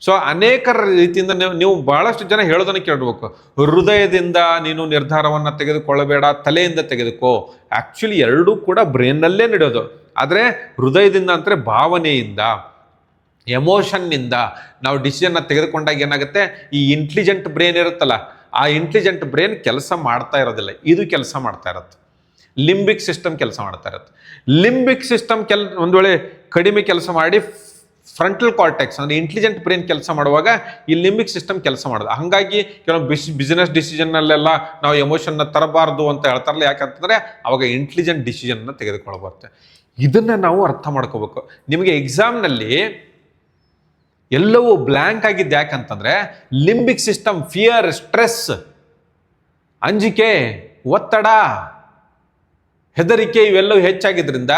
A: ಸೊ ಅನೇಕ ರೀತಿಯಿಂದ ನೀವು ಬಹಳಷ್ಟು ಜನ ಹೇಳೋದನ್ನು ಕೇಳಬೇಕು, ಹೃದಯದಿಂದ ನೀನು ನಿರ್ಧಾರವನ್ನು ತೆಗೆದುಕೊಳ್ಳಬೇಡ, ತಲೆಯಿಂದ ತೆಗೆದುಕೋ. ಆ್ಯಕ್ಚುಲಿ ಎರಡೂ ಕೂಡ ಬ್ರೈನ್ನಲ್ಲೇ ನಡೆಯೋದು. ಆದರೆ ಹೃದಯದಿಂದ ಅಂದರೆ ಭಾವನೆಯಿಂದ, ಎಮೋಷನ್ನಿಂದ ನಾವು ಡಿಸಿಷನ್ನ ತೆಗೆದುಕೊಂಡಾಗ ಏನಾಗುತ್ತೆ, ಈ ಇಂಟೆಲಿಜೆಂಟ್ ಬ್ರೈನ್ ಇರುತ್ತಲ್ಲ, ಆ ಇಂಟೆಲಿಜೆಂಟ್ ಬ್ರೈನ್ ಕೆಲಸ ಮಾಡ್ತಾ ಇರೋದಿಲ್ಲ, ಇದು ಕೆಲಸ ಮಾಡ್ತಾ ಇರುತ್ತೆ. ಲಿಂಬಿಕ್ ಸಿಸ್ಟಮ್ ಕೆಲಸ ಮಾಡ್ತಾ ಇರುತ್ತೆ. ಲಿಂಬಿಕ್ ಸಿಸ್ಟಮ್ ಒಂದು ವೇಳೆ ಕಡಿಮೆ ಕೆಲಸ ಮಾಡಿ ಫ್ರಂಟಲ್ ಕಾರ್ಟೆಕ್ಸ್ ಅಂದರೆ ಇಂಟೆಲಿಜೆಂಟ್ ಬ್ರೈನ್ ಕೆಲಸ ಮಾಡುವಾಗ ಈ ಲಿಂಬಿಕ್ ಸಿಸ್ಟಮ್ ಕೆಲಸ ಮಾಡೋದು. ಹಾಗಾಗಿ ಕೆಲವು ಬಿಸ್ನೆಸ್ ಡಿಸಿಷನ್ನಲ್ಲೆಲ್ಲ ನಾವು ಎಮೋಷನ್ನ ತರಬಾರ್ದು ಅಂತ ಹೇಳ್ತಾರಲ್ಲ. ಯಾಕಂತಂದರೆ ಅವಾಗ ಇಂಟೆಲಿಜೆಂಟ್ ಡಿಸಿಷನ್ನ ತೆಗೆದುಕೊಳ್ಬಾರ್ದು. ಇದನ್ನು ನಾವು ಅರ್ಥ ಮಾಡ್ಕೋಬೇಕು. ನಿಮಗೆ ಎಕ್ಸಾಮ್ನಲ್ಲಿ ಎಲ್ಲವೂ ಬ್ಲ್ಯಾಂಕ್ ಆಗಿದ್ದು ಯಾಕಂತಂದರೆ ಲಿಂಬಿಕ್ ಸಿಸ್ಟಮ್, ಫಿಯರ್, ಸ್ಟ್ರೆಸ್, ಅಂಜಿಕೆ, ಒತ್ತಡ, ಹೆದರಿಕೆ ಇವೆಲ್ಲವೂ ಹೆಚ್ಚಾಗಿದ್ದರಿಂದ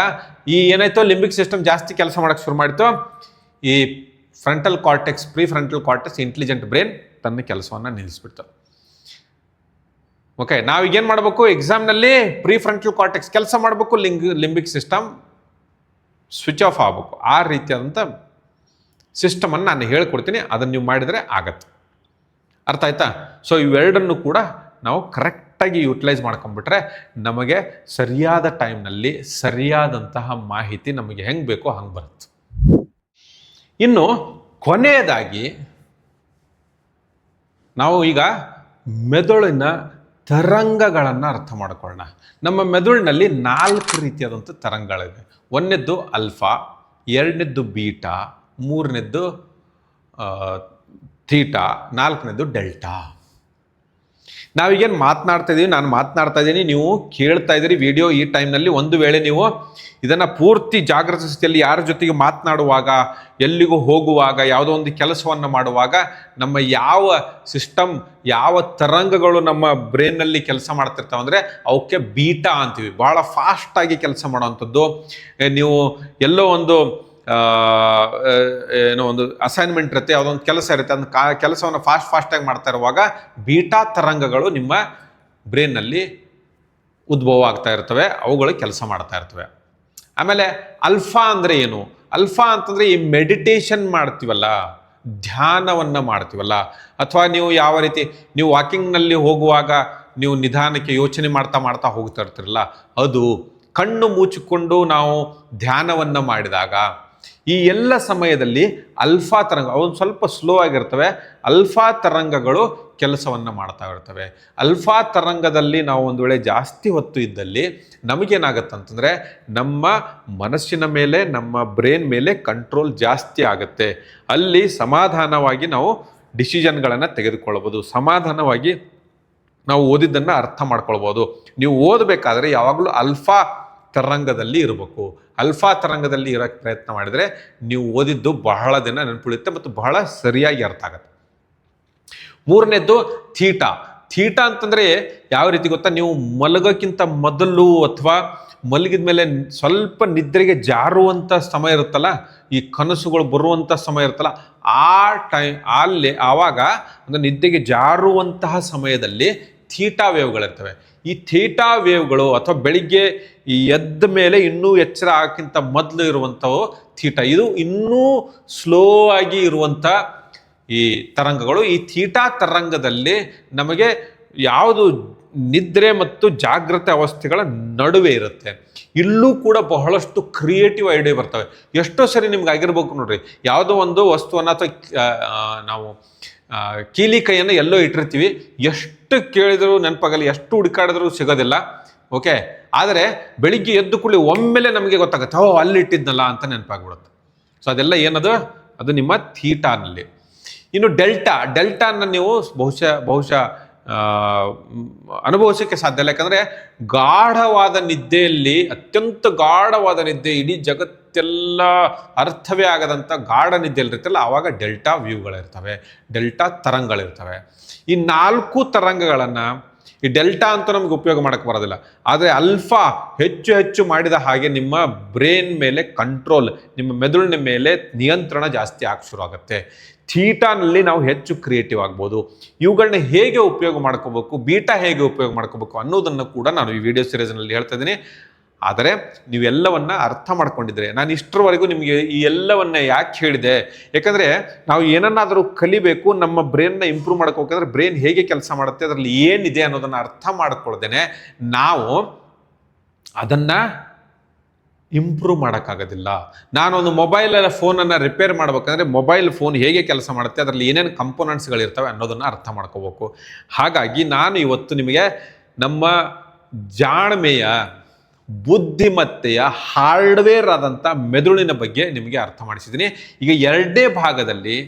A: ಈ ಏನಾಯ್ತು, ಲಿಂಬಿಕ್ ಸಿಸ್ಟಮ್ ಜಾಸ್ತಿ ಕೆಲಸ ಮಾಡೋಕ್ಕೆ ಶುರು ಮಾಡಿತು. ಈ frontal cortex, pre frontal cortex, intelligent brain ತನ್ನ ಕೆಲಸವನ್ನು ನಿಲ್ಲಿಸ್ಬಿಡ್ತು. ಓಕೆ, ನಾವೀಗೇನು ಮಾಡಬೇಕು, ಎಕ್ಸಾಮ್ನಲ್ಲಿ ಪ್ರೀ ಫ್ರಂಟಲ್ ಕಾರ್ಟೆಕ್ಸ್ ಕೆಲಸ ಮಾಡಬೇಕು, ಲಿಂಬಿಕ್ ಸಿಸ್ಟಮ್ ಸ್ವಿಚ್ ಆಫ್ ಆಗಬೇಕು. ಆ ರೀತಿಯಾದಂಥ ಸಿಸ್ಟಮನ್ನು ನಾನು ಹೇಳ್ಕೊಡ್ತೀನಿ, ಅದನ್ನು ನೀವು ಮಾಡಿದರೆ ಆಗತ್ತೆ. ಅರ್ಥ ಆಯ್ತಾ? ಸೊ ಇವೆರಡನ್ನು ಕೂಡ ನಾವು ಕರೆಕ್ಟಾಗಿ ಯುಟಿಲೈಸ್ ಮಾಡ್ಕೊಂಡ್ಬಿಟ್ರೆ ನಮಗೆ ಸರಿಯಾದ ಟೈಮ್ನಲ್ಲಿ ಸರಿಯಾದಂತಹ ಮಾಹಿತಿ ನಮಗೆ ಹೆಂಗೆ ಬೇಕೋ ಹಂಗೆ ಬರುತ್ತೆ. ಇನ್ನು ಕೊನೆಯದಾಗಿ ನಾವು ಈಗ ಮೆದುಳಿನ ತರಂಗಗಳನ್ನು ಅರ್ಥ ಮಾಡ್ಕೊಳ್ಳೋಣ. ನಮ್ಮ ಮೆದುಳಿನಲ್ಲಿ 4 ರೀತಿಯಾದಂಥ ತರಂಗಗಳಿವೆ. ಒಂದನೇದ್ದು ಅಲ್ಫಾ, ಎರಡನೇದ್ದು ಬೀಟಾ, ಮೂರನೇದ್ದು ಥೀಟಾ, ನಾಲ್ಕನೇದು ಡೆಲ್ಟಾ. ನಾವೀಗೇನು ಮಾತನಾಡ್ತಾ ಇದ್ದೀವಿ, ನಾನು ಮಾತನಾಡ್ತಾ ಇದ್ದೀನಿ, ನೀವು ಕೇಳ್ತಾ ಇದ್ದೀರಿ ವಿಡಿಯೋ. ಈ ಟೈಮ್ನಲ್ಲಿ ಒಂದು ವೇಳೆ ನೀವು ಇದನ್ನು ಪೂರ್ತಿ ಜಾಗೃತ ಸ್ಥಿತಿಯಲ್ಲಿ ಯಾರ ಜೊತೆಗೆ ಮಾತನಾಡುವಾಗ, ಎಲ್ಲಿಗೂ ಹೋಗುವಾಗ, ಯಾವುದೋ ಒಂದು ಕೆಲಸವನ್ನು ಮಾಡುವಾಗ ನಮ್ಮ ಯಾವ ಸಿಸ್ಟಮ್, ಯಾವ ತರಂಗಗಳು ನಮ್ಮ ಬ್ರೈನ್ನಲ್ಲಿ ಕೆಲಸ ಮಾಡ್ತಿರ್ತಾವೆ ಅಂದರೆ ಅವಕ್ಕೆ ಬೀಟಾ ಅಂತೀವಿ. ಭಾಳ ಫಾಸ್ಟಾಗಿ ಕೆಲಸ ಮಾಡೋವಂಥದ್ದು. ನೀವು ಎಲ್ಲೋ ಒಂದು ಏನೋ ಒಂದು ಅಸೈನ್ಮೆಂಟ್ ಇರುತ್ತೆ, ಯಾವುದೊಂದು ಕೆಲಸ ಇರುತ್ತೆ, ಅದನ್ನ ಕೆಲಸವನ್ನು ಫಾಸ್ಟಾಗಿ ಮಾಡ್ತಾ ಇರುವಾಗ ಬೀಟಾ ತರಂಗಗಳು ನಿಮ್ಮ ಬ್ರೈನ್ನಲ್ಲಿ ಉದ್ಭವ ಆಗ್ತಾ ಇರ್ತವೆ, ಅವುಗಳು ಕೆಲಸ ಮಾಡ್ತಾ ಇರ್ತವೆ. ಆಮೇಲೆ ಅಲ್ಫಾ ಅಂದರೆ ಏನು? ಅಲ್ಫಾ ಅಂತಂದರೆ ಈ ಮೆಡಿಟೇಷನ್ ಮಾಡ್ತೀವಲ್ಲ, ಧ್ಯಾನವನ್ನು ಮಾಡ್ತೀವಲ್ಲ, ಅಥವಾ ನೀವು ಯಾವ ರೀತಿ ನೀವು ವಾಕಿಂಗ್ನಲ್ಲಿ ಹೋಗುವಾಗ ನೀವು ನಿಧಾನಕ್ಕೆ ಯೋಚನೆ ಮಾಡ್ತಾ ಹೋಗ್ತಾ ಇರ್ತೀರಲ್ಲ, ಅದು ಕಣ್ಣು ಮುಚ್ಚಿಕೊಂಡು ನಾವು ಧ್ಯಾನವನ್ನು ಮಾಡಿದಾಗ ಈ ಎಲ್ಲ ಸಮಯದಲ್ಲಿ ಅಲ್ಫಾ ತರಂಗ ಅವು ಸ್ವಲ್ಪ ಸ್ಲೋ ಆಗಿರ್ತವೆ. ಅಲ್ಫಾ ತರಂಗಗಳು ಕೆಲಸವನ್ನು ಮಾಡ್ತಾ ಇರ್ತವೆ. ಅಲ್ಫಾ ತರಂಗದಲ್ಲಿ ನಾವು ಒಂದು ವೇಳೆ ಜಾಸ್ತಿ ಹೊತ್ತು ಇದ್ದಲ್ಲಿ ನಮಗೇನಾಗತ್ತಂತಂದರೆ ನಮ್ಮ ಮನಸ್ಸಿನ ಮೇಲೆ, ನಮ್ಮ ಬ್ರೈನ್ ಮೇಲೆ ಕಂಟ್ರೋಲ್ ಜಾಸ್ತಿ ಆಗುತ್ತೆ. ಅಲ್ಲಿ ಸಮಾಧಾನವಾಗಿ ನಾವು ಡಿಸಿಷನ್ಗಳನ್ನು ತೆಗೆದುಕೊಳ್ಬೋದು, ಸಮಾಧಾನವಾಗಿ ನಾವು ಓದಿದ್ದನ್ನು ಅರ್ಥ ಮಾಡ್ಕೊಳ್ಬೋದು. ನೀವು ಓದಬೇಕಾದ್ರೆ ಯಾವಾಗಲೂ ಅಲ್ಫಾ ತರಂಗದಲ್ಲಿ ಇರಬೇಕು. ಅಲ್ಫಾ ತರಂಗದಲ್ಲಿ ಇರೋಕ್ಕೆ ಪ್ರಯತ್ನ ಮಾಡಿದರೆ ನೀವು ಓದಿದ್ದು ಬಹಳ ದಿನ ನೆನಪುಳಿಯುತ್ತೆ ಮತ್ತು ಬಹಳ ಸರಿಯಾಗಿ ಅರ್ಥ ಆಗುತ್ತೆ. ಮೂರನೇದ್ದು ಥೀಟಾ. ಥೀಟಾ ಅಂತಂದರೆ ಯಾವ ರೀತಿ ಗೊತ್ತಾ, ನೀವು ಮಲಗೋಕ್ಕಿಂತ ಮೊದಲು ಅಥವಾ ಮಲಗಿದ ಮೇಲೆ ಸ್ವಲ್ಪ ನಿದ್ರೆಗೆ ಜಾರುವಂಥ ಸಮಯ ಇರುತ್ತಲ್ಲ, ಈ ಕನಸುಗಳು ಬರುವಂಥ ಸಮಯ ಇರುತ್ತಲ್ಲ, ಆ ಆವಾಗ ಒಂದು ನಿದ್ದೆಗೆ ಜಾರುವಂತಹ ಸಮಯದಲ್ಲಿ ಥೀಟಾ ವೇವ್ಗಳಿರ್ತವೆ. ಈ ಥೀಟಾ ವೇವ್ಗಳು ಅಥವಾ ಬೆಳಿಗ್ಗೆ ಎದ್ದ ಮೇಲೆ ಇನ್ನೂ ಎಚ್ಚರ ಆಗಕ್ಕಿಂತ ಮೊದಲು ಇರುವಂಥವು ಥೀಟಾ. ಇದು ಇನ್ನೂ ಸ್ಲೋ ಆಗಿ ಇರುವಂಥ ಈ ತರಂಗಗಳು. ಈ ಥೀಟಾ ತರಂಗದಲ್ಲಿ ನಮಗೆ ಯಾವುದು ನಿದ್ರೆ ಮತ್ತು ಜಾಗೃತ ಅವಸ್ಥೆಗಳ ನಡುವೆ ಇರುತ್ತೆ. ಇಲ್ಲೂ ಕೂಡ ಬಹಳಷ್ಟು ಕ್ರಿಯೇಟಿವ್ ಐಡಿಯಾ ಬರ್ತವೆ. ಎಷ್ಟೋ ಸರಿ ನಿಮ್ಗೆ ಆಗಿರ್ಬೇಕು ನೋಡ್ರಿ, ಯಾವುದೋ ಒಂದು ವಸ್ತುವನ್ನು ಅಥವಾ ನಾವು ಕೀಲಿ ಕೈಯನ್ನು ಎಲ್ಲೋ ಇಟ್ಟಿರ್ತೀವಿ, ಎಷ್ಟು ಕೇಳಿದರೂ ನೆನಪಾಗಲ್ಲ, ಎಷ್ಟು ಹುಡುಕಾಡಿದ್ರೂ ಸಿಗೋದಿಲ್ಲ. ಓಕೆ, ಆದರೆ ಬೆಳಿಗ್ಗೆ ಎದ್ದು ಕೂಡಲೇ ಒಮ್ಮೆಲೆ ನಮಗೆ ಗೊತ್ತಾಗುತ್ತೆ, ಓ ಅಲ್ಲಿ ಇಟ್ಟಿದ್ನಲ್ಲ ಅಂತ ನೆನಪಾಗ್ಬಿಡುತ್ತೆ. ಸೊ ಅದೆಲ್ಲ ಏನದು, ಅದು ನಿಮ್ಮ ಥೀಟಾನಲ್ಲಿ. ಇನ್ನು ಡೆಲ್ಟಾನ ನೀವು ಬಹುಶಃ ಅನುಭವಿಸೋಕ್ಕೆ ಸಾಧ್ಯ ಇಲ್ಲ. ಯಾಕಂದರೆ ಗಾಢವಾದ ನಿದ್ದೆಯಲ್ಲಿ, ಅತ್ಯಂತ ಗಾಢವಾದ ನಿದ್ದೆ, ಇಡೀ ಜಗತ್ತೆಲ್ಲ ಅರ್ಥವೇ ಆಗದಂಥ ಗಾಢ ನಿದ್ದೆಯಲ್ಲಿರುತ್ತಲ್ಲ, ಆವಾಗ ಡೆಲ್ಟಾ ವ್ಯೂಗಳಿರ್ತವೆ, ಡೆಲ್ಟಾ ತರಂಗಗಳಿರ್ತವೆ. ಈ 4 ತರಂಗಗಳನ್ನು ಈ ಡೆಲ್ಟಾ ಅಂತ ನಮ್ಗೆ ಉಪಯೋಗ ಮಾಡೋಕ್ಕೆ ಬರೋದಿಲ್ಲ. ಆದರೆ ಅಲ್ಫಾ ಹೆಚ್ಚು ಮಾಡಿದ ಹಾಗೆ ನಿಮ್ಮ ಬ್ರೈನ್ ಮೇಲೆ ಕಂಟ್ರೋಲ್, ನಿಮ್ಮ ಮೆದುಳಿನ ಮೇಲೆ ನಿಯಂತ್ರಣ ಜಾಸ್ತಿ ಆಗಿ ಶುರು ಆಗುತ್ತೆ. ಥೀಟಾನಲ್ಲಿ ನಾವು ಹೆಚ್ಚು ಕ್ರಿಯೇಟಿವ್ ಆಗ್ಬೋದು. ಇವುಗಳನ್ನ ಹೇಗೆ ಉಪಯೋಗ ಮಾಡ್ಕೋಬೇಕು, ಬೀಟಾ ಹೇಗೆ ಉಪಯೋಗ ಮಾಡ್ಕೋಬೇಕು ಅನ್ನೋದನ್ನು ಕೂಡ ನಾನು ಈ ವಿಡಿಯೋ ಸೀರೀಸ್ನಲ್ಲಿ ಹೇಳ್ತಾ ಇದ್ದೀನಿ. ಆದರೆ ನೀವೆಲ್ಲವನ್ನ ಅರ್ಥ ಮಾಡ್ಕೊಂಡಿದ್ರೆ, ನಾನು ಇಷ್ಟರವರೆಗೂ ನಿಮಗೆ ಈ ಎಲ್ಲವನ್ನ ಯಾಕೆ ಹೇಳಿದೆ, ಯಾಕಂದರೆ ನಾವು ಏನನ್ನಾದರೂ ಕಲಿಬೇಕು, ನಮ್ಮ ಬ್ರೈನ್ನ ಇಂಪ್ರೂವ್ ಮಾಡ್ಕೋಬೇಕಂದ್ರೆ ಬ್ರೈನ್ ಹೇಗೆ ಕೆಲಸ ಮಾಡುತ್ತೆ, ಅದರಲ್ಲಿ ಏನಿದೆ ಅನ್ನೋದನ್ನು ಅರ್ಥ ಮಾಡ್ಕೊಳ್ದೇನೆ ನಾವು ಅದನ್ನು ಇಂಪ್ರೂವ್ ಮಾಡೋಕ್ಕಾಗೋದಿಲ್ಲ. ನಾನೊಂದು ಮೊಬೈಲಲ್ಲಿ ಫೋನನ್ನು ರಿಪೇರ್ ಮಾಡ್ಬೇಕಂದ್ರೆ ಮೊಬೈಲ್ ಫೋನ್ ಹೇಗೆ ಕೆಲಸ ಮಾಡುತ್ತೆ, ಅದರಲ್ಲಿ ಏನೇನು ಕಂಪೋನೆಂಟ್ಸ್ಗಳಿರ್ತವೆ ಅನ್ನೋದನ್ನು ಅರ್ಥ ಮಾಡ್ಕೋಬೇಕು. ಹಾಗಾಗಿ ನಾನು ಇವತ್ತು ನಿಮಗೆ ನಮ್ಮ ಜಾಣ್ಮೆಯ, ಬುದ್ಧಿಮತ್ತೆಯ ಹಾರ್ಡ್ವೇರ್ ಆದಂಥ ಮೆದುಳಿನ ಬಗ್ಗೆ ನಿಮಗೆ ಅರ್ಥ ಮಾಡಿಸಿದ್ದೀನಿ. ಈಗ ಎರಡೇ ಭಾಗದಲ್ಲಿ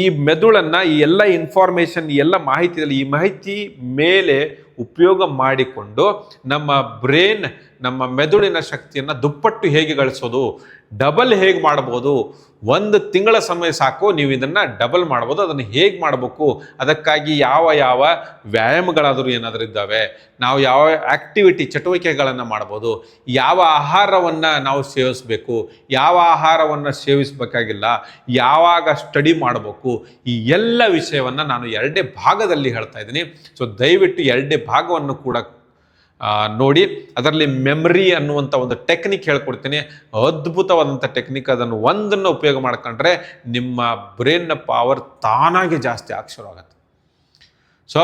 A: ಈ ಮೆದುಳನ್ನು, ಈ ಎಲ್ಲ ಇನ್ಫಾರ್ಮೇಷನ್, ಈ ಎಲ್ಲ ಮಾಹಿತಿಯಲ್ಲಿ, ಈ ಮಾಹಿತಿ ಮೇಲೆ ಉಪಯೋಗ ಮಾಡಿಕೊಂಡು ನಮ್ಮ ಬ್ರೇನ್, ನಮ್ಮ ಮೆದುಳಿನ ಶಕ್ತಿಯನ್ನು ದುಪ್ಪಟ್ಟು ಹೇಗೆ ಗಳಿಸೋದು, ಡಬಲ್ ಹೇಗೆ ಮಾಡ್ಬೋದು, 1 ತಿಂಗಳ ಸಮಯ ಸಾಕು, ನೀವು ಇದನ್ನು ಡಬಲ್ ಮಾಡ್ಬೋದು. ಅದನ್ನು ಹೇಗೆ ಮಾಡಬೇಕು, ಅದಕ್ಕಾಗಿ ಯಾವ ವ್ಯಾಯಾಮಗಳಾದರೂ ಏನಾದರೂ ಇದ್ದಾವೆ, ನಾವು ಯಾವ ಚಟುವಟಿಕೆಗಳನ್ನು ಮಾಡ್ಬೋದು, ಯಾವ ಆಹಾರವನ್ನು ನಾವು ಸೇವಿಸಬೇಕು, ಯಾವ ಆಹಾರವನ್ನು ಸೇವಿಸಬೇಕಾಗಿಲ್ಲ, ಯಾವಾಗ ಸ್ಟಡಿ ಮಾಡಬೇಕು, ಈ ಎಲ್ಲ ವಿಷಯವನ್ನು ನಾನು 2 ಭಾಗದಲ್ಲಿ ಹೇಳ್ತಾ ಇದ್ದೀನಿ. ಸೊ ದಯವಿಟ್ಟು 2 ಭಾಗವನ್ನು ಕೂಡ ನೋಡಿ. ಅದರಲ್ಲಿ ಮೆಮರಿ ಅನ್ನುವಂಥ ಒಂದು ಟೆಕ್ನಿಕ್ ಹೇಳ್ಕೊಡ್ತೀನಿ, ಅದ್ಭುತವಾದಂಥ ಟೆಕ್ನಿಕ್. ಅದನ್ನು ಒಂದನ್ನು ಉಪಯೋಗ ಮಾಡ್ಕೊಂಡ್ರೆ ನಿಮ್ಮ ಬ್ರೈನ್ನ ಪವರ್ ತಾನಾಗಿ ಜಾಸ್ತಿ ಶುರುವಾಗುತ್ತೆ. ಸೊ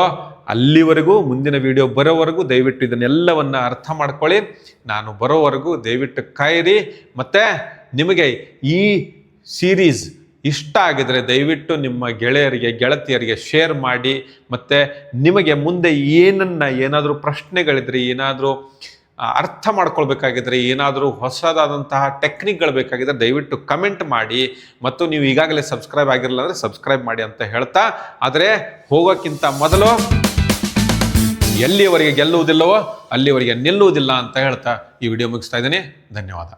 A: ಅಲ್ಲಿವರೆಗೂ, ಮುಂದಿನ ವಿಡಿಯೋ ಬರೋವರೆಗೂ ದಯವಿಟ್ಟು ಇದನ್ನೆಲ್ಲವನ್ನು ಅರ್ಥ ಮಾಡ್ಕೊಳ್ಳಿ. ನಾನು ಬರೋವರೆಗೂ ದಯವಿಟ್ಟು ಕಾಯಿರಿ. ಮತ್ತು ನಿಮಗೆ ಈ ಸೀರೀಸ್ ಇಷ್ಟ ಆಗಿದರೆ ದಯವಿಟ್ಟು ನಿಮ್ಮ ಗೆಳತಿಯರಿಗೆ ಶೇರ್ ಮಾಡಿ. ಮತ್ತು ನಿಮಗೆ ಮುಂದೆ ಏನಾದರೂ ಪ್ರಶ್ನೆಗಳಿದ್ರೆ, ಏನಾದರೂ ಅರ್ಥ ಮಾಡ್ಕೊಳ್ಬೇಕಾಗಿದ್ರೆ, ಏನಾದರೂ ಹೊಸದಾದಂತಹ ಟೆಕ್ನಿಕ್ಗಳು ಬೇಕಾಗಿದ್ರೆ ದಯವಿಟ್ಟು ಕಮೆಂಟ್ ಮಾಡಿ. ಮತ್ತು ನೀವು ಈಗಾಗಲೇ ಸಬ್ಸ್ಕ್ರೈಬ್ ಆಗಿರಲಿಲ್ಲ ಅಂದರೆ ಸಬ್ಸ್ಕ್ರೈಬ್ ಮಾಡಿ ಅಂತ ಹೇಳ್ತಾ, ಆದರೆ ಹೋಗೋಕ್ಕಿಂತ ಮೊದಲು ಎಲ್ಲಿಯವರೆಗೆ ಗೆಲ್ಲುವುದಿಲ್ಲವೋ ಅಲ್ಲಿವರೆಗೆ ನಿಲ್ಲುವುದಿಲ್ಲ ಅಂತ ಹೇಳ್ತಾ ಈ ವಿಡಿಯೋ ಮುಗಿಸ್ತಾ ಇದ್ದೀನಿ. ಧನ್ಯವಾದ.